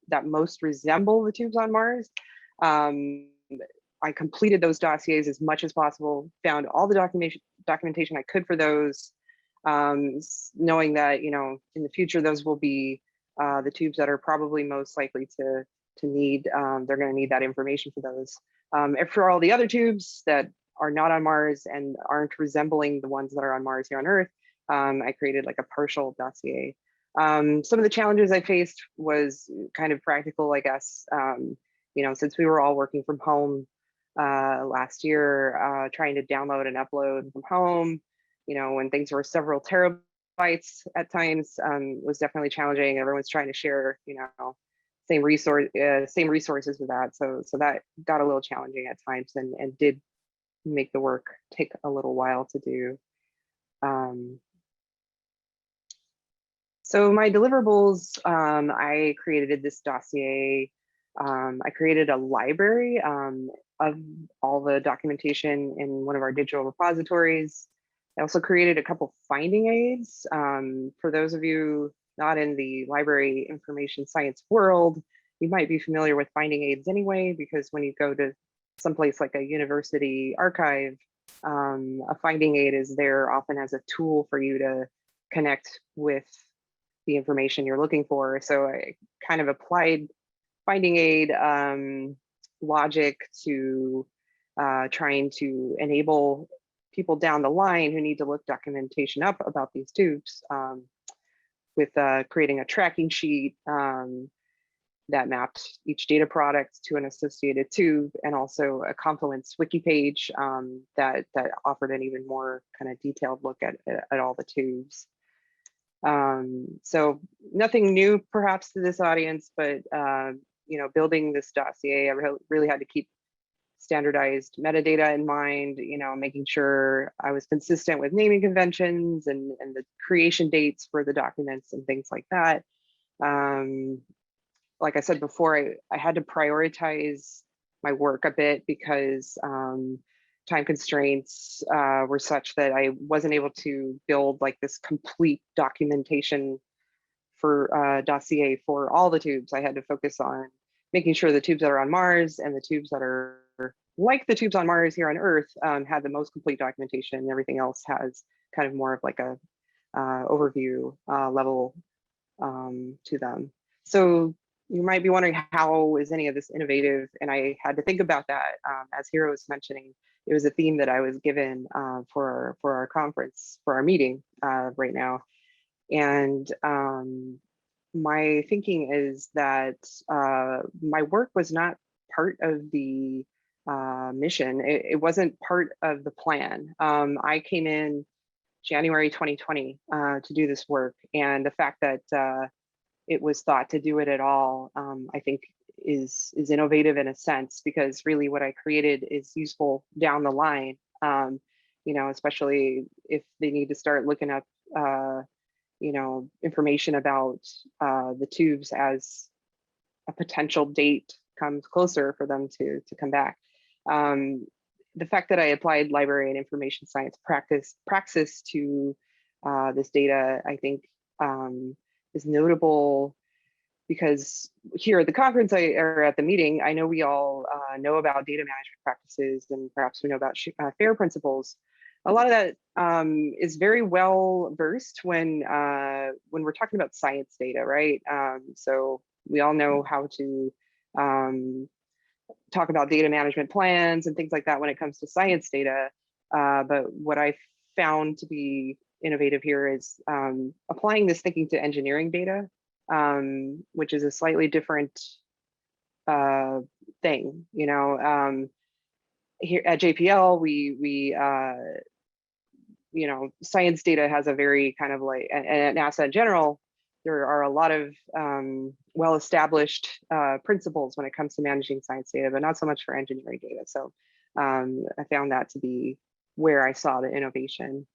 that most resemble the tubes on Mars. I completed those dossiers as much as possible, found all the documentation I could for those, knowing that, you know, in the future, those will be the tubes that are probably most likely to need, they're going to need that information for those. And for all the other tubes that are not on Mars and aren't resembling the ones that are on Mars here on Earth, I created like a partial dossier. Some of the challenges I faced was kind of practical, I guess. You know, since we were all working from home last year, trying to download and upload from home, you know, when things were several terabytes at times, was definitely challenging. Everyone's trying to share, you know, same resources with that. So that got a little challenging at times, and did make the work take a little while to do. So my deliverables, I created this dossier. I created a library of all the documentation in one of our digital repositories. I also created a couple finding aids. For those of you not in the library information science world, you might be familiar with finding aids anyway, because when you go to someplace like a university archive, a finding aid is there often as a tool for you to connect with the information you're looking for. So I kind of applied finding aid logic to trying to enable people down the line who need to look documentation up about these tubes, with creating a tracking sheet that mapped each data product to an associated tube, and also a Confluence wiki page that offered an even more kind of detailed look at all the tubes. So nothing new perhaps to this audience, but you know, building this dossier, I really had to keep standardized metadata in mind, you know, making sure I was consistent with naming conventions and the creation dates for the documents and things like that. Like I said before, I had to prioritize my work a bit because time constraints were such that I wasn't able to build like this complete documentation for dossier for all the tubes. I had to focus on making sure the tubes that are on Mars and the tubes that are like the tubes on Mars here on Earth had the most complete documentation, and everything else has kind of more of like a overview level to them. So you might be wondering, how is any of this innovative? And I had to think about that. As Hiro was mentioning, it was a theme that I was given for our conference, for our meeting right now. And my thinking is that my work was not part of the mission. It wasn't part of the plan. I came in January 2020 to do this work, and the fact that it was thought to do it at all, I think is innovative in a sense, because really what I created is useful down the line, you know, especially if they need to start looking up you know, information about the tubes as a potential date comes closer for them to come back. The fact that I applied library and information science praxis to this data, I think is notable, because here at the conference or at the meeting, I know we all know about data management practices, and perhaps we know about FAIR principles. A lot of that is very well versed when we're talking about science data, right? So we all know how to talk about data management plans and things like that when it comes to science data. But what I found to be innovative here is applying this thinking to engineering data, which is a slightly different thing. You know, here at JPL, we you know, science data has a very kind of like, and at NASA in general, there are a lot of well-established principles when it comes to managing science data, but not so much for engineering data. So I found that to be where I saw the innovation.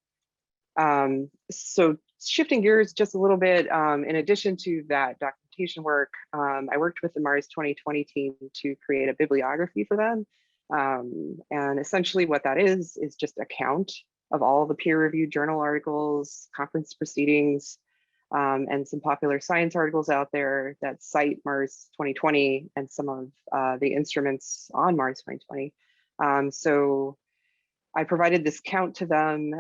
So shifting gears just a little bit, in addition to that documentation work, I worked with the Mars 2020 team to create a bibliography for them. And essentially what that is just a count of all the peer-reviewed journal articles, conference proceedings, and some popular science articles out there that cite Mars 2020 and some of the instruments on Mars 2020. So I provided this count to them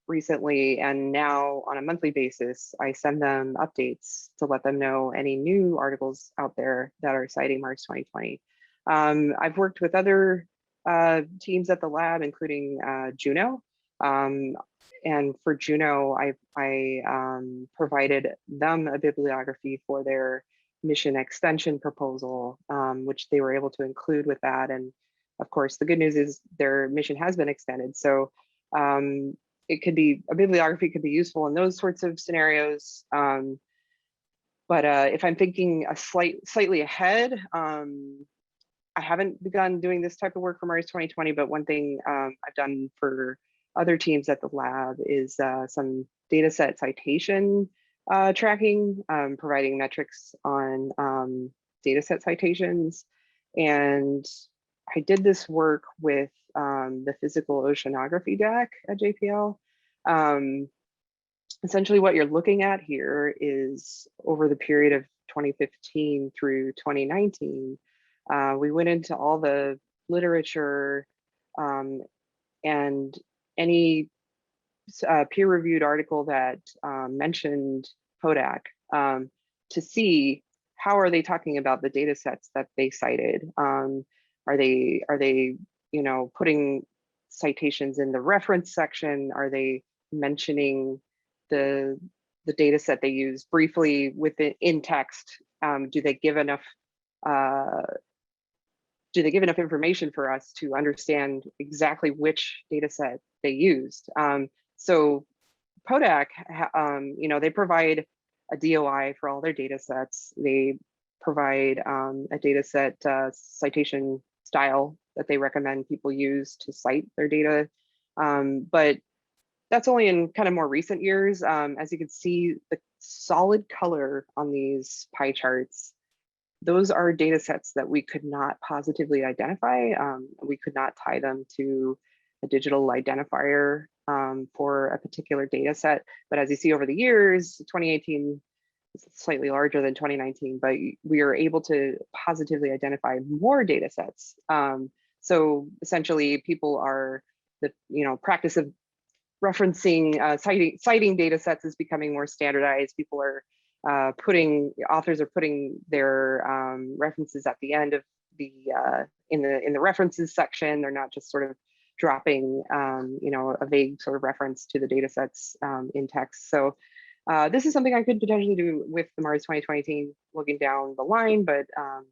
recently, and now on a monthly basis, I send them updates to let them know any new articles out there that are citing Mars 2020. I've worked with other teams at the lab, including Juno. And for Juno, I provided them a bibliography for their mission extension proposal, which they were able to include with that. And of course, the good news is their mission has been extended. So it could be, a bibliography could be useful in those sorts of scenarios. But if I'm thinking slightly ahead, I haven't begun doing this type of work for Mars 2020, but one thing I've done for other teams at the lab is some data set citation tracking, providing metrics on data set citations. And I did this work with the physical oceanography deck at JPL. Essentially what you're looking at here is over the period of 2015 through 2019, we went into all the literature and any peer-reviewed article that mentioned PODAC to see how are they talking about the data sets that they cited. Are they putting citations in the reference section? Are they mentioning the data set they use briefly in text? Do they give enough information for us to understand exactly which data set they used? So PODAC, they provide a DOI for all their data sets. They provide a data set citation style that they recommend people use to cite their data. But that's only in kind of more recent years. As you can see, the solid color on these pie charts, those are data sets that we could not positively identify. We could not tie them to a digital identifier for a particular data set. But as you see over the years, 2018 is slightly larger than 2019, but we are able to positively identify more data sets. So essentially people are, the practice of referencing, citing data sets is becoming more standardized. People are authors are putting their references at the end of the in the references section. They're not just sort of dropping a vague sort of reference to the data sets in text. So this is something I could potentially do with the Mars 2020 team looking down the line, but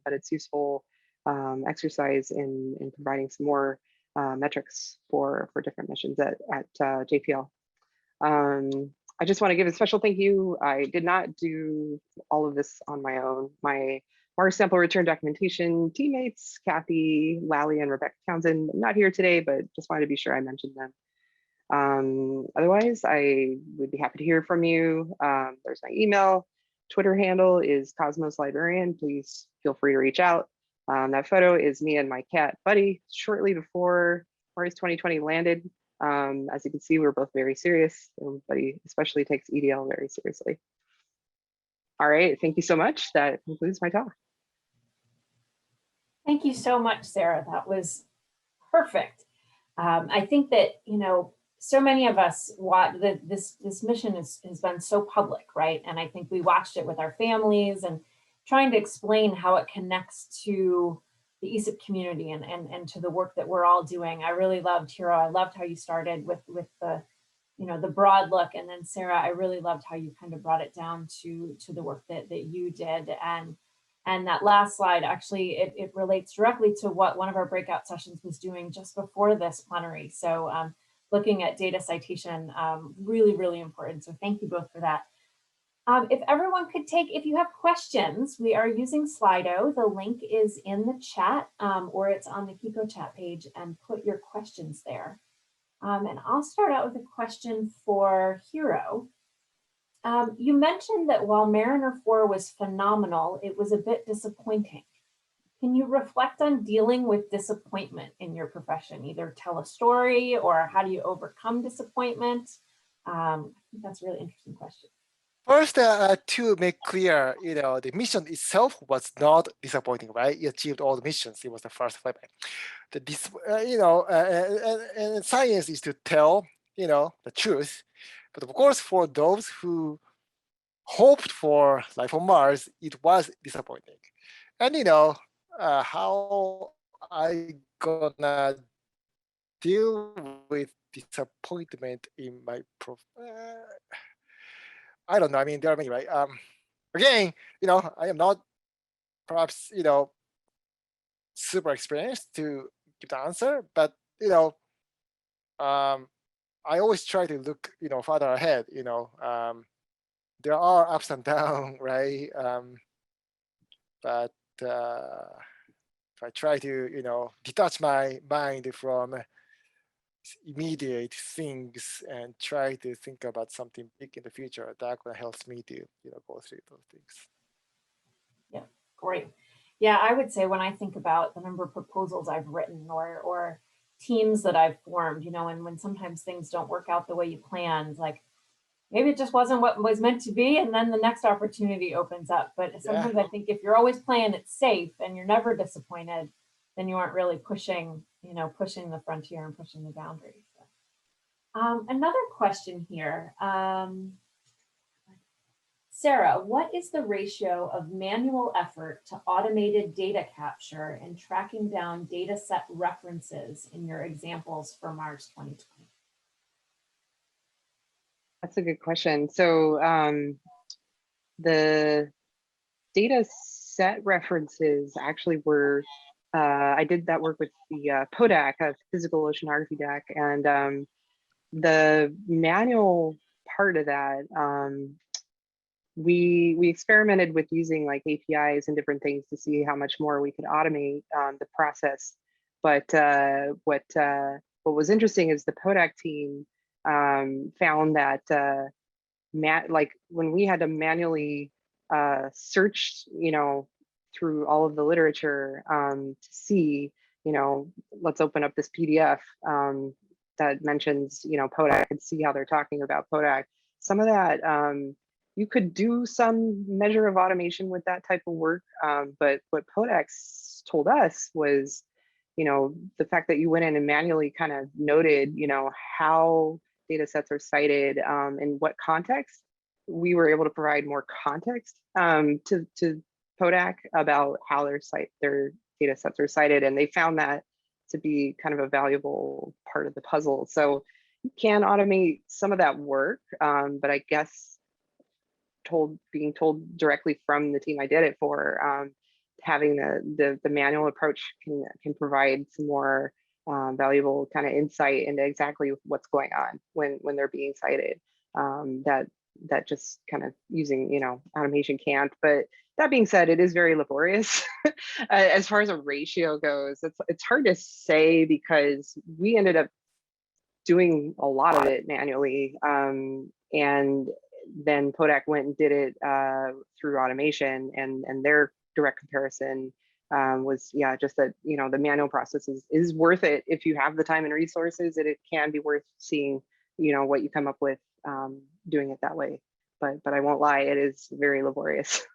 it's useful exercise in providing some more metrics for different missions at JPL. I just want to give a special thank you. I did not do all of this on my own. My Mars sample return documentation teammates, Kathy, Lally, and Rebecca Townsend, not here today, but just wanted to be sure I mentioned them. Otherwise, I would be happy to hear from you. There's my email. Twitter handle is Cosmos Librarian. Please feel free to reach out. That photo is me and my cat, Buddy, shortly before Mars 2020 landed. As you can see, we're both very serious. Buddy especially takes EDL very seriously. All right, thank you so much. That concludes my talk. Thank you so much, Sarah. That was perfect. I think that, so many of us watch this mission has been so public, right? And I think we watched it with our families and trying to explain how it connects to the ESIP community and to the work that we're all doing. I really loved, Hiro, I loved how you started with the, the broad look. And then Sarah, I really loved how you kind of brought it down to the work that you did. And that last slide, actually, it relates directly to what one of our breakout sessions was doing just before this plenary. So looking at data citation, really, really important. So thank you both for that. If everyone could if you have questions, we are using Slido. The link is in the chat or it's on the Kiko chat page, and put your questions there. And I'll start out with a question for Hiro. You mentioned that while Mariner 4 was phenomenal, it was a bit disappointing. Can you reflect on dealing with disappointment in your profession? Either tell a story or how do you overcome disappointment? I think that's a really interesting question. First, to make clear, the mission itself was not disappointing, right? It achieved all the missions. It was the first flyby. And science is to tell, the truth. But of course, for those who hoped for life on Mars, it was disappointing. And how I gonna deal with disappointment in my I don't know. I mean, there are many, right? Again, I am not perhaps super experienced to give the answer, but um, I always try to look farther ahead. There are ups and downs, right? But if I try to detach my mind from immediate things and try to think about something big in the future, that helps me to go through those things. Yeah, great. Yeah, I would say when I think about the number of proposals I've written or teams that I've formed, and when sometimes things don't work out the way you planned, like maybe it just wasn't what was meant to be, and then the next opportunity opens up. But sometimes I think if you're always playing it safe and you're never disappointed, then you aren't really pushing the frontier and pushing the boundaries. Another question here. Sarah, what is the ratio of manual effort to automated data capture and tracking down data set references in your examples for Mars 2020? That's a good question. So the data set references actually were, I did that work with the PODAC, Physical Oceanography DAC, and the manual part of that, we experimented with using like APIs and different things to see how much more we could automate the process. But what was interesting is the PODAC team found that like when we had to manually search, through all of the literature to see, let's open up this PDF that mentions, PODAC and see how they're talking about PODAC. Some of that, you could do some measure of automation with that type of work, but what PODAC told us was, the fact that you went in and manually kind of noted, how data sets are cited, in what context, we were able to provide more context to PODAC about how their data sets are cited, and they found that to be kind of a valuable part of the puzzle. So you can automate some of that work, but I guess being told directly from the team I did it for, having the manual approach can provide some more valuable kind of insight into exactly what's going on when they're being cited. That just kind of using automation can't. But that being said, it is very laborious. As far as a ratio goes, it's hard to say because we ended up doing a lot of it manually, and then PODAC went and did it through automation, and their direct comparison was just that the manual process is worth it if you have the time and resources. It can be worth seeing what you come up with doing it that way. But I won't lie, it is very laborious.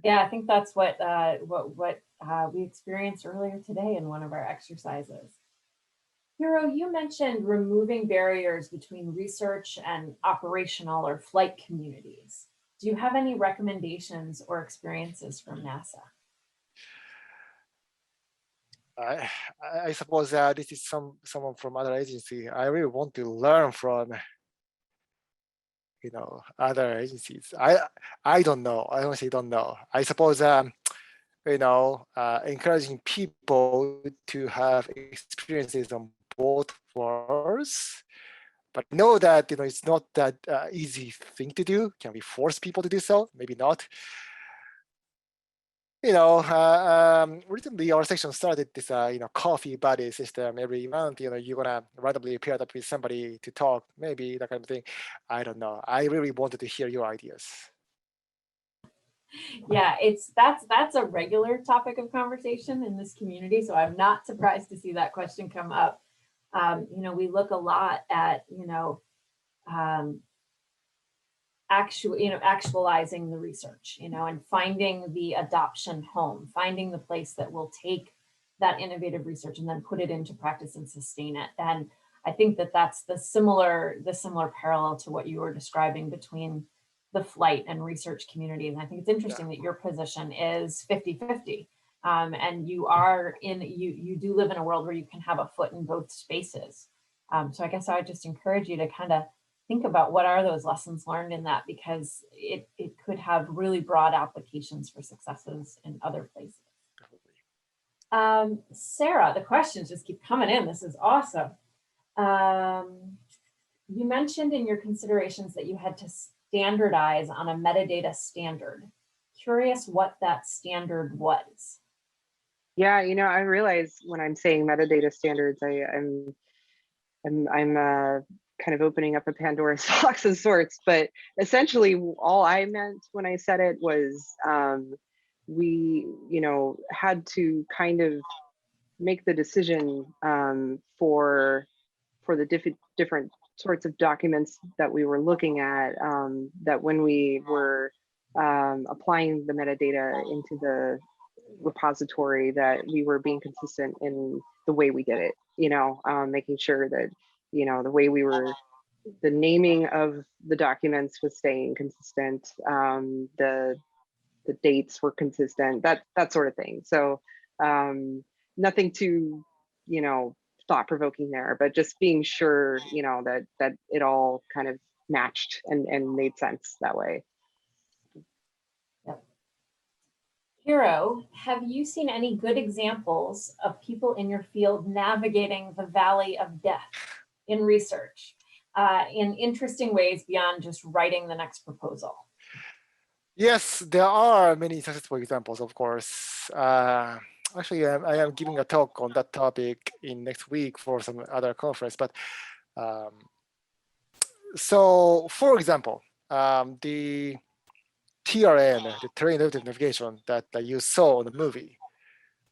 Yeah, I think that's what we experienced earlier today in one of our exercises. Hiro, you mentioned removing barriers between research and operational or flight communities. Do you have any recommendations or experiences from NASA? I suppose this is someone from other agency. I really want to learn from other agencies. I don't know. I honestly don't know. I suppose encouraging people to have experiences on both worlds, but know that it's not that easy thing to do. Can we force people to do so? Maybe not. Recently our section started this coffee buddy system. Every month you're gonna randomly pair up with somebody to talk, maybe that kind of thing. I don't know. I really wanted to hear your ideas. Yeah, that's a regular topic of conversation in this community, so I'm not surprised to see that question come up. We look a lot at actualizing the research, and finding the adoption home, finding the place that will take that innovative research and then put it into practice and sustain it. And I think that that's the similar parallel to what you were describing between the flight and research community. And I think it's interesting that your position is 50-50. And you do live in a world where you can have a foot in both spaces. So I guess I would just encourage you to kind of think about what are those lessons learned in that, because it could have really broad applications for successes in other places. Sarah, the questions just keep coming in. This is awesome. You mentioned in your considerations that you had to standardize on a metadata standard. Curious what that standard was. Yeah, I realize when I'm saying metadata standards, I'm kind of opening up a Pandora's box of sorts, but essentially all I meant when I said it was we, had to kind of make the decision for the different sorts of documents that we were looking at, that when we were applying the metadata into the repository, that we were being consistent in the way we did it, making sure that, the way the naming of the documents was staying consistent, the dates were consistent, that sort of thing. So nothing too, thought-provoking there, but just being sure, that it all kind of matched and made sense that way. Hiro, have you seen any good examples of people in your field navigating the valley of death in research in interesting ways beyond just writing the next proposal? Yes, there are many successful examples, of course. Actually, I am giving a talk on that topic in next week for some other conference. But so, for example, the TRN, the terrain relative navigation that you saw in the movie,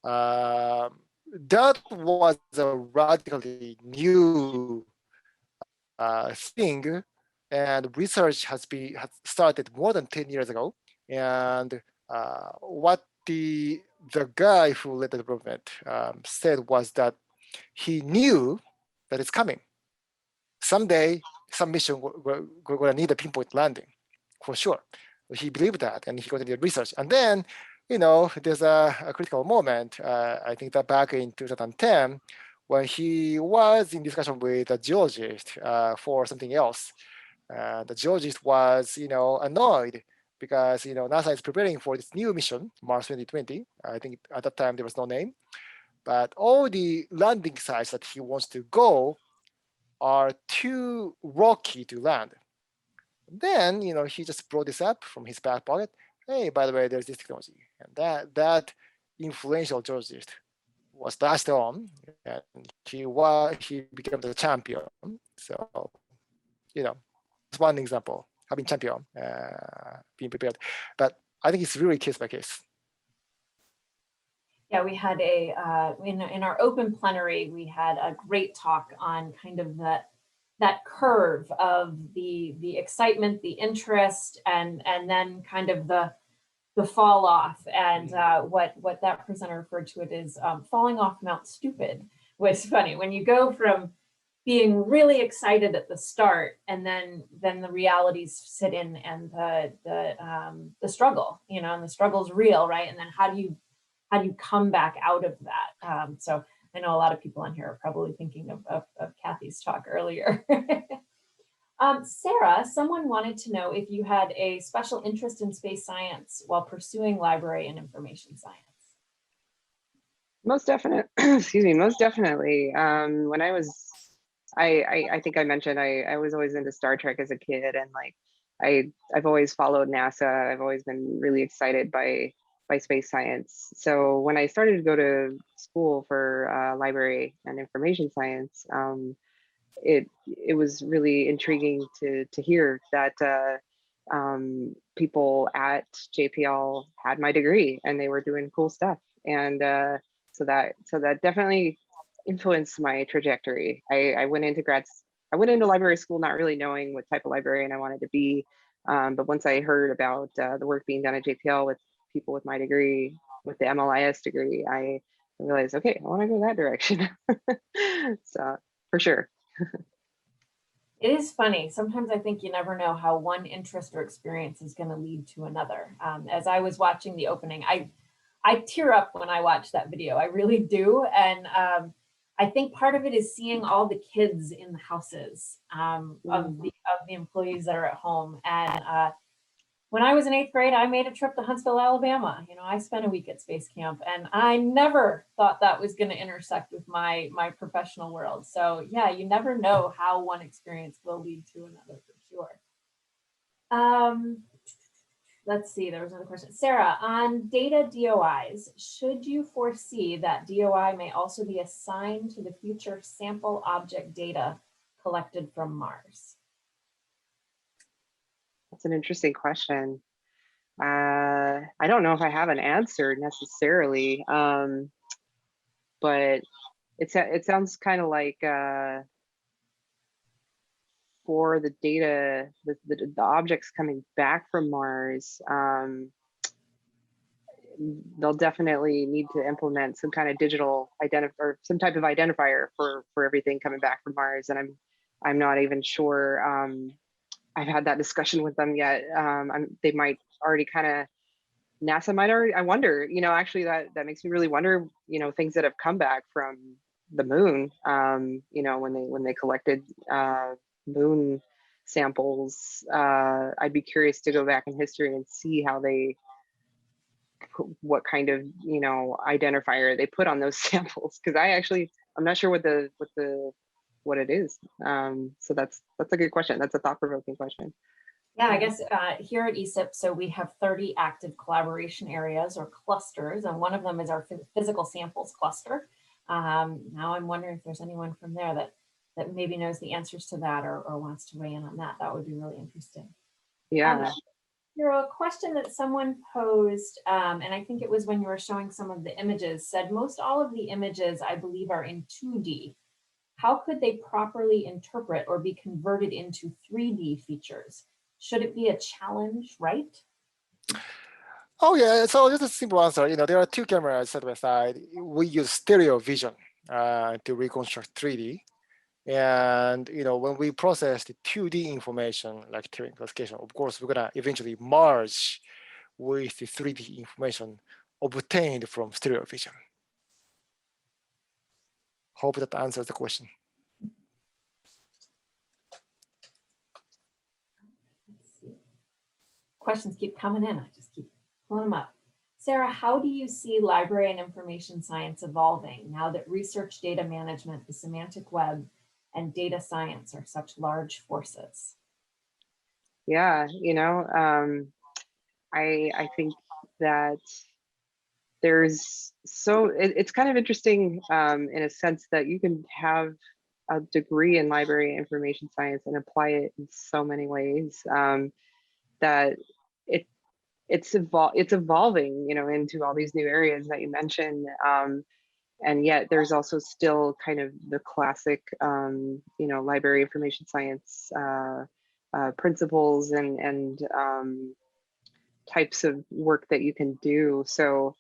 that was a radically new thing, and research has started more than 10 years ago. And what the guy who led the development said was that he knew that it's coming. Someday, some mission we're going to need a pinpoint landing, for sure. He believed that, and he continued research. And then, there's a critical moment. I think that back in 2010, when he was in discussion with a geologist for something else. The geologist was, annoyed because, NASA is preparing for this new mission, Mars 2020. I think at that time there was no name, but all the landing sites that he wants to go are too rocky to land. Then, he just brought this up from his back pocket. Hey, by the way, there's this technology. And that influential geologist was latched on, and he became the champion. So, it's one example, having champion, being prepared. But I think it's really case by case. Yeah, we had in our open plenary, we had a great talk on kind of that curve of the excitement, the interest, and then kind of the fall off. And what that presenter referred to it as falling off Mount Stupid. Was funny when you go from being really excited at the start, and then the realities sit in, and the struggle, and the struggle's real, right? And then how do you come back out of that? So I know a lot of people on here are probably thinking of Kathy's talk earlier. Sarah, someone wanted to know if you had a special interest in space science while pursuing library and information science. Most definitely. Excuse me. Most definitely. When I was, I think I mentioned I was always into Star Trek as a kid, and I've always followed NASA. I've always been really excited by space science. So when I started to go to school for library and information science, it was really intriguing to hear that people at JPL had my degree and they were doing cool stuff, and so that definitely influenced my trajectory. I went into library school not really knowing what type of librarian I wanted to be. But once I heard about the work being done at JPL with people with my degree, with the MLIS degree, I realized, okay, I want to go that direction. So for sure. It is funny. Sometimes I think you never know how one interest or experience is going to lead to another. As I was watching the opening, I tear up when I watch that video. I really do. And I think part of it is seeing all the kids in the houses of the employees that are at home. And when I was in 8th grade, I made a trip to Huntsville, Alabama. You know, I spent a week at space camp, and I never thought that was going to intersect with my professional world. So yeah, you never know how one experience will lead to another for sure. Let's see, there was another question. Sarah, on data DOIs, should you foresee that DOI may also be assigned to the future sample object data collected from Mars? That's an interesting question. I don't know if I have an answer necessarily, but it sounds kind of like for the data, the objects coming back from Mars, they'll definitely need to implement some kind of digital or some type of identifier for everything coming back from Mars. And I'm not even sure. I've had that discussion with them yet. They might already kind of, NASA might already, I wonder, you know, actually that makes me really wonder, you know, things that have come back from the moon, you know, when they collected moon samples. I'd be curious to go back in history and see how what kind of, you know, identifier they put on those samples, because I'm not sure what it is. So that's a good question. That's a thought-provoking question. Yeah, I guess here at ESIP, so we have 30 active collaboration areas or clusters, and one of them is our physical samples cluster. Now I'm wondering if there's anyone from there that maybe knows the answers to that or wants to weigh in on that. That would be really interesting. Yeah. A question that someone posed, and I think it was when you were showing some of the images, said most all of the images, I believe, are in 2D. How could they properly interpret or be converted into 3D features? Should it be a challenge, right? Oh yeah, so just a simple answer. You know, there are two cameras side by side. We use stereo vision to reconstruct 3D. And you know, when we process the 2D information, like terrain classification, of course, we're gonna eventually merge with the 3D information obtained from stereo vision. Hope that answers the question. Questions keep coming in. I just keep pulling them up. Sarah, how do you see library and information science evolving now that research data management, the semantic web, and data science are such large forces? Yeah, you know, I think that it's kind of interesting in a sense that you can have a degree in library information science and apply it in so many ways, that it's evolving, you know, into all these new areas that you mentioned. And yet there's also still kind of the classic, you know, library information science principles and types of work that you can do. So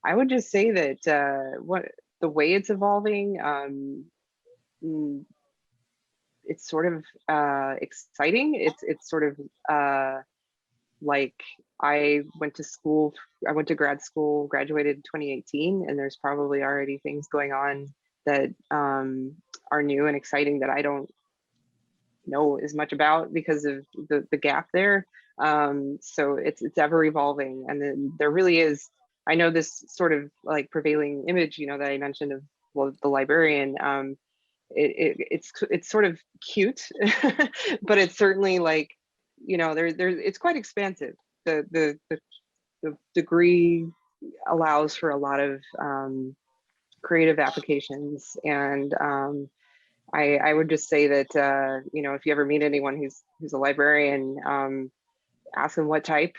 I would just say that what the way it's evolving, it's sort of exciting. It's sort of like I went to grad school, graduated in 2018, and there's probably already things going on that are new and exciting that I don't know as much about because of the gap there. So it's ever evolving, and then there really is. I know this sort of like prevailing image, you know, that I mentioned of, well, the librarian. It's sort of cute, but it's certainly like, you know, it's quite expansive. The degree allows for a lot of creative applications, and I would just say that you know, if you ever meet anyone who's a librarian, ask them what type,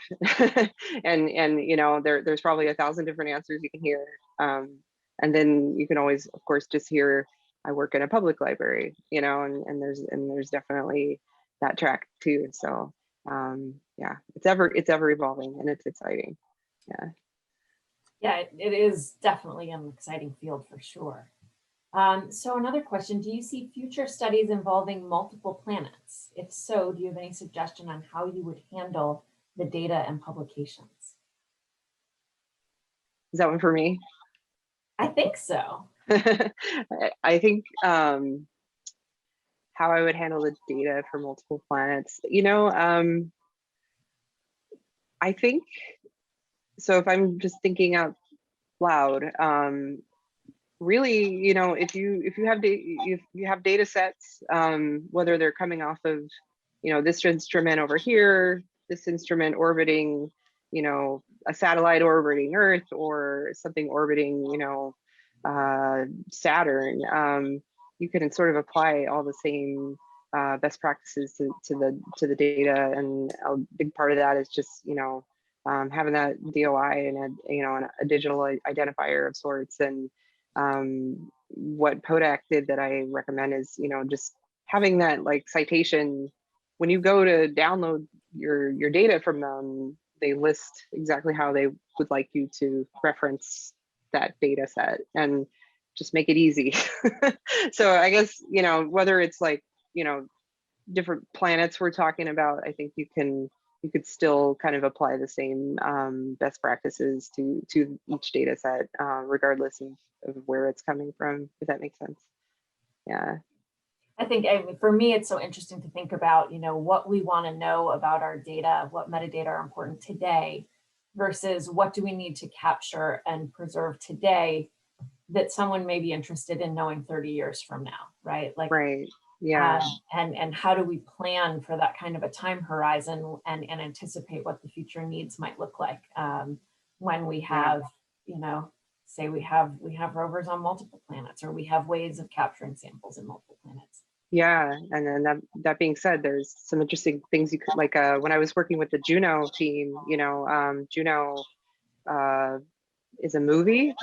and you know, there's probably 1,000 different answers you can hear, and then you can always, of course, just hear, I work in a public library, you know, and there's definitely that track too. So yeah, it's ever evolving, and it's exciting. Yeah. Yeah, it is definitely an exciting field for sure. So another question, do you see future studies involving multiple planets? If so, do you have any suggestion on how you would handle the data and publications? Is that one for me? I think so. I think how I would handle the data for multiple planets. I think so. If I'm just thinking out loud, really, if you have data sets, whether they're coming off of, this instrument over here, this instrument orbiting, a satellite orbiting Earth, or something orbiting, Saturn, you can sort of apply all the same best practices to the data, and a big part of that is just having that DOI and a digital identifier of sorts. And what PODAC did that I recommend is just having that like citation when you go to download your data from them. They list exactly how they would like you to reference that data set and just make it easy. So I guess whether it's like different planets we're talking about, I think you could still kind of apply the same best practices to each data set, regardless of where it's coming from, if that makes sense. Yeah. I think for me, it's so interesting to think about, what we want to know about our data, what metadata are important today versus what do we need to capture and preserve today that someone may be interested in knowing 30 years from now, right? Like, right. Yeah. And how do we plan for that kind of a time horizon and anticipate what the future needs might look like when we have, say we have rovers on multiple planets, or we have ways of capturing samples in multiple planets. Yeah, and then that being said, there's some interesting things you could, like when I was working with the Juno team, Juno is a movie.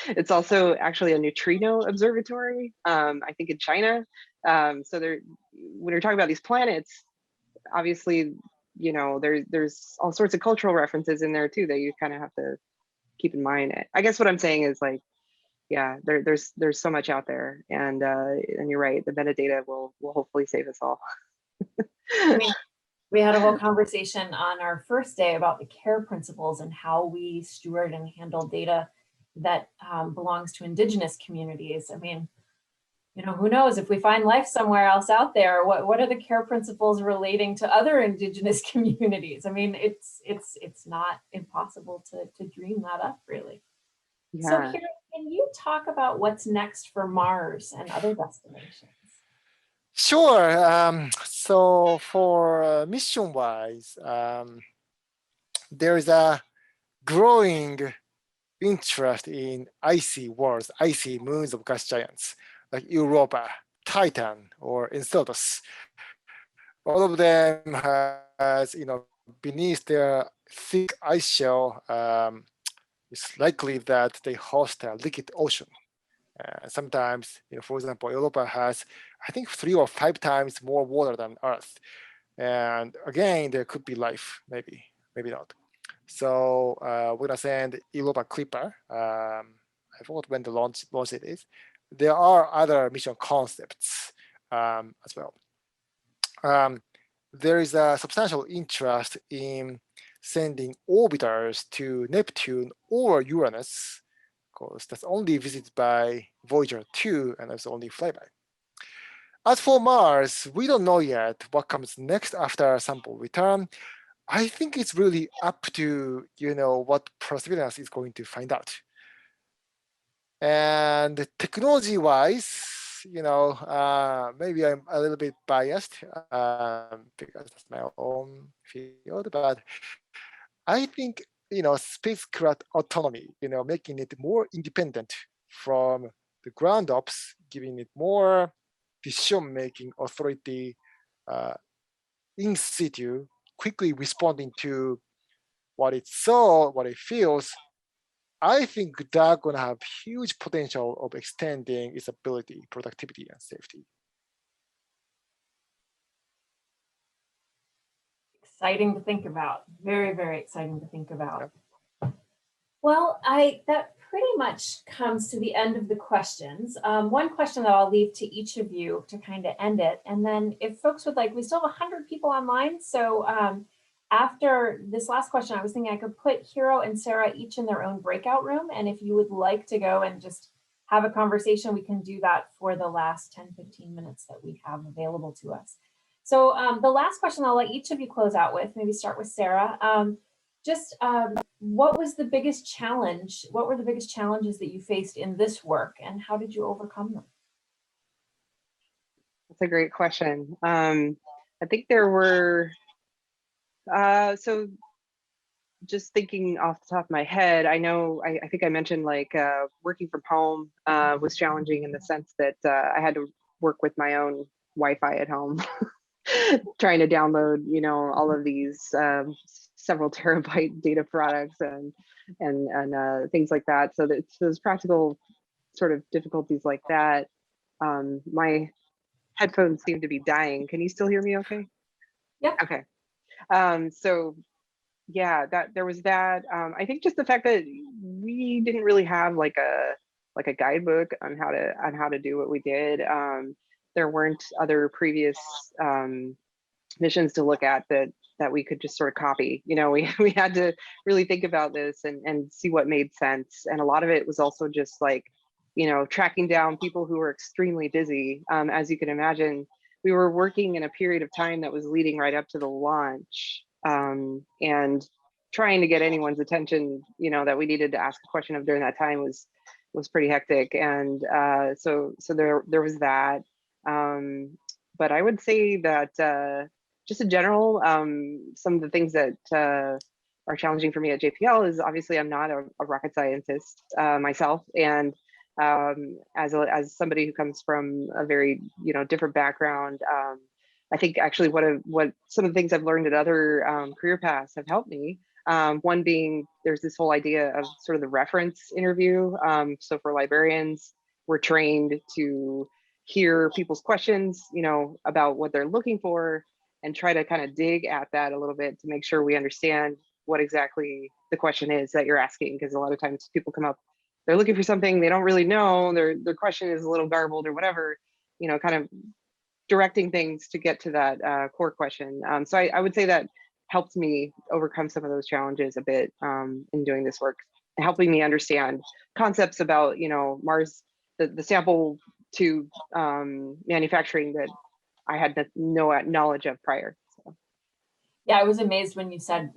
It's also actually a neutrino observatory, I think in China. So when you're talking about these planets, obviously, there's all sorts of cultural references in there too that you kind of have to keep in mind. I guess what I'm saying is like, yeah, there's so much out there, and you're right, the metadata will hopefully save us all. I mean, we had a whole conversation on our first day about the care principles and how we steward and handle data that belongs to Indigenous communities. I mean, who knows if we find life somewhere else out there, what are the care principles relating to other Indigenous communities? I mean, it's not impossible to dream that up, really. Yeah. So here, can you talk about what's next for Mars and other destinations? Sure. So for mission-wise, there is a growing interest in icy worlds, icy moons of gas giants like Europa, Titan, or Enceladus. All of them has, beneath their thick ice shell, it's likely that they host a liquid ocean. Sometimes, for example, Europa has, I think, 3 or 5 times more water than Earth. And again, there could be life, maybe not. So we're gonna send Europa Clipper. I forgot when the launch it is. There are other mission concepts as well. There is a substantial interest in sending orbiters to Neptune or Uranus, because that's only visited by Voyager 2 and that's only flyby. As for Mars, we don't know yet what comes next after sample return. I think it's really up to what Perseverance is going to find out. And technology-wise, maybe I'm a little bit biased because that's my own field, but I think spacecraft autonomy, making it more independent from the ground ops, giving it more decision-making authority in situ, quickly responding to what it saw, what it feels. I think that's going to have huge potential of extending its ability, productivity, and safety. Exciting to think about. Very, very exciting to think about. Yep. Well, that pretty much comes to the end of the questions. One question that I'll leave to each of you to kind of end it. And then if folks would like, we still have 100 people online. So after this last question, I was thinking I could put Hiro and Sarah each in their own breakout room. And if you would like to go and just have a conversation, we can do that for the last 10, 15 minutes that we have available to us. So the last question I'll let each of you close out with, maybe start with Sarah. What was the biggest challenge? What were the biggest challenges that you faced in this work, and how did you overcome them? That's a great question. I think there were, so just thinking off the top of my head, I know, I think I mentioned like working from home was challenging in the sense that I had to work with my own Wi-Fi at home, trying to download, you know, all of these several terabyte data products and things like that. So those practical sort of difficulties like that. My headphones seem to be dying. Can you still hear me okay? Yep. Okay. So yeah, that there was that. I think just the fact that we didn't really have like a guidebook on how to do what we did. There weren't other previous missions to look at that we could just sort of copy. You know, we had to really think about this and see what made sense. And a lot of it was also just like, you know, tracking down people who were extremely busy. As you can imagine, we were working in a period of time that was leading right up to the launch, and trying to get anyone's attention, you know, that we needed to ask a question of during that time was pretty hectic. And so there was that. But I would say that just in general, some of the things that are challenging for me at JPL is obviously I'm not a rocket scientist myself, and as somebody who comes from a very, you know, different background, I think actually what some of the things I've learned at other career paths have helped me. One being there's this whole idea of sort of the reference interview. So for librarians, we're trained to hear people's questions, you know, about what they're looking for, and try to kind of dig at that a little bit to make sure we understand what exactly the question is that you're asking. Because a lot of times people come up, they're looking for something they don't really know, their question is a little garbled or whatever, you know, kind of directing things to get to that core question. So I would say that helped me overcome some of those challenges a bit in doing this work, helping me understand concepts about, you know, Mars, the sample to manufacturing that I had no knowledge of prior. So. Yeah, I was amazed when you said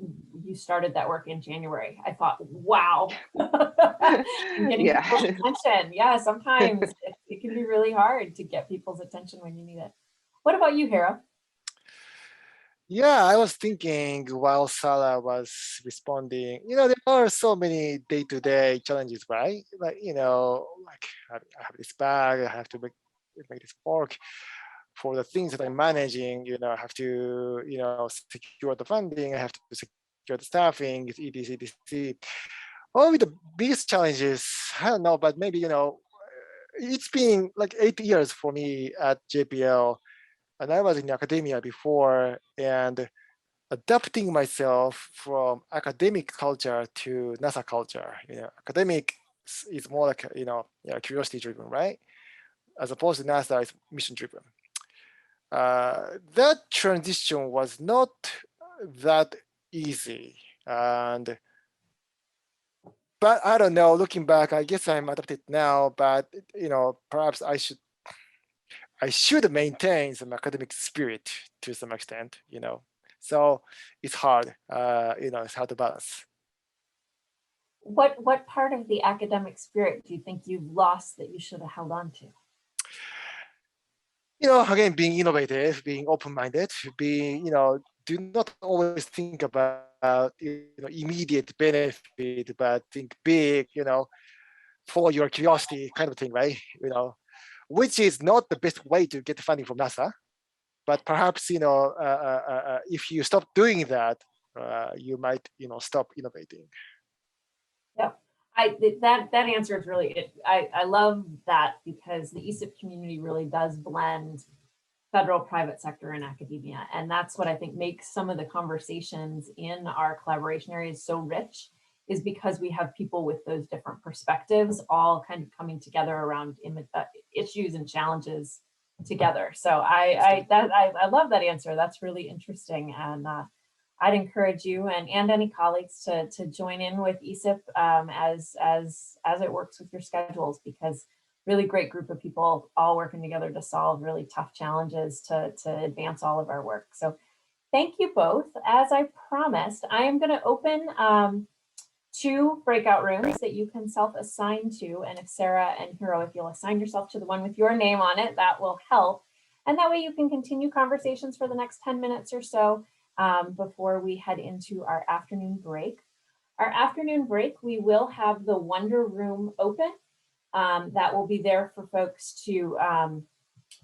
you started that work in January. I thought, wow. And getting Yeah. people's attention. Yeah, sometimes it can be really hard to get people's attention when you need it. What about you, Hiro? Yeah, I was thinking while Sarah was responding, you know, there are so many day-to-day challenges, right? Like, you know, like I have this bag, I have to make this work. For the things that I'm managing, you know, I have to, you know, secure the funding, I have to secure the staffing, etc, etc. Probably the biggest challenges, I don't know, but maybe, you know, it's been like 8 years for me at JPL, and I was in academia before, and adapting myself from academic culture to NASA culture. You know, academic is more like, you know, curiosity driven, right? As opposed to NASA is mission driven. That transition was not that easy, and but I don't know, looking back, I guess I'm adapted now, but you know, perhaps I should maintain some academic spirit to some extent, you know. So it's hard, you know, it's hard to balance. What part of the academic spirit do you think you've lost that you should have held on to? You know, again, being innovative, being open-minded, being, you know, do not always think about, you know, immediate benefit, but think big, you know, follow your curiosity kind of thing, right? You know, which is not the best way to get funding from NASA, but perhaps, you know, if you stop doing that, you might, you know, stop innovating. Yep. That answer is really it. I love that because the ESIP community really does blend federal, private sector, and academia. And that's what I think makes some of the conversations in our collaboration areas so rich, is because we have people with those different perspectives all kind of coming together around issues and challenges together. So I love that answer. That's really interesting. And I'd encourage you and any colleagues to join in with ESIP as it works with your schedules, because really great group of people all working together to solve really tough challenges to advance all of our work. So thank you both. As I promised, I am going to open 2 breakout rooms that you can self-assign to. And if Sarah and Hiro, if you'll assign yourself to the one with your name on it, that will help. And that way you can continue conversations for the next 10 minutes or so before we head into our afternoon break. Our afternoon break, we will have the Wonder Room open. That will be there for folks to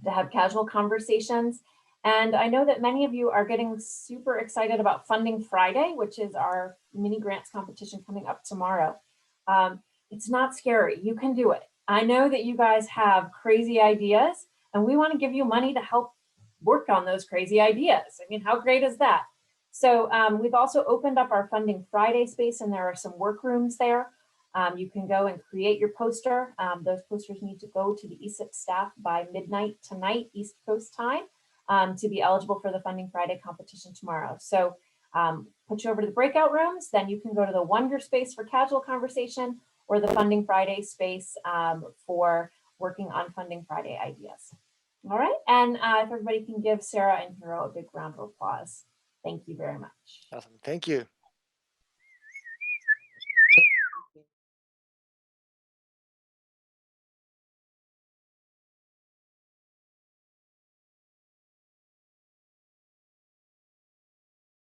have casual conversations. And I know that many of you are getting super excited about Funding Friday, which is our mini grants competition coming up tomorrow. It's not scary, you can do it. I know that you guys have crazy ideas, and we want to give you money to help work on those crazy ideas. I mean, how great is that? So we've also opened up our Funding Friday space, and there are some workrooms there. You can go and create your poster. Those posters need to go to the ESIP staff by midnight tonight, East Coast time, to be eligible for the Funding Friday competition tomorrow. So put you over to the breakout rooms, then you can go to the Wonder space for casual conversation, or the Funding Friday space for working on Funding Friday ideas. All right, and if everybody can give Sarah and Hiro a big round of applause. Thank you very much. Awesome. Thank you.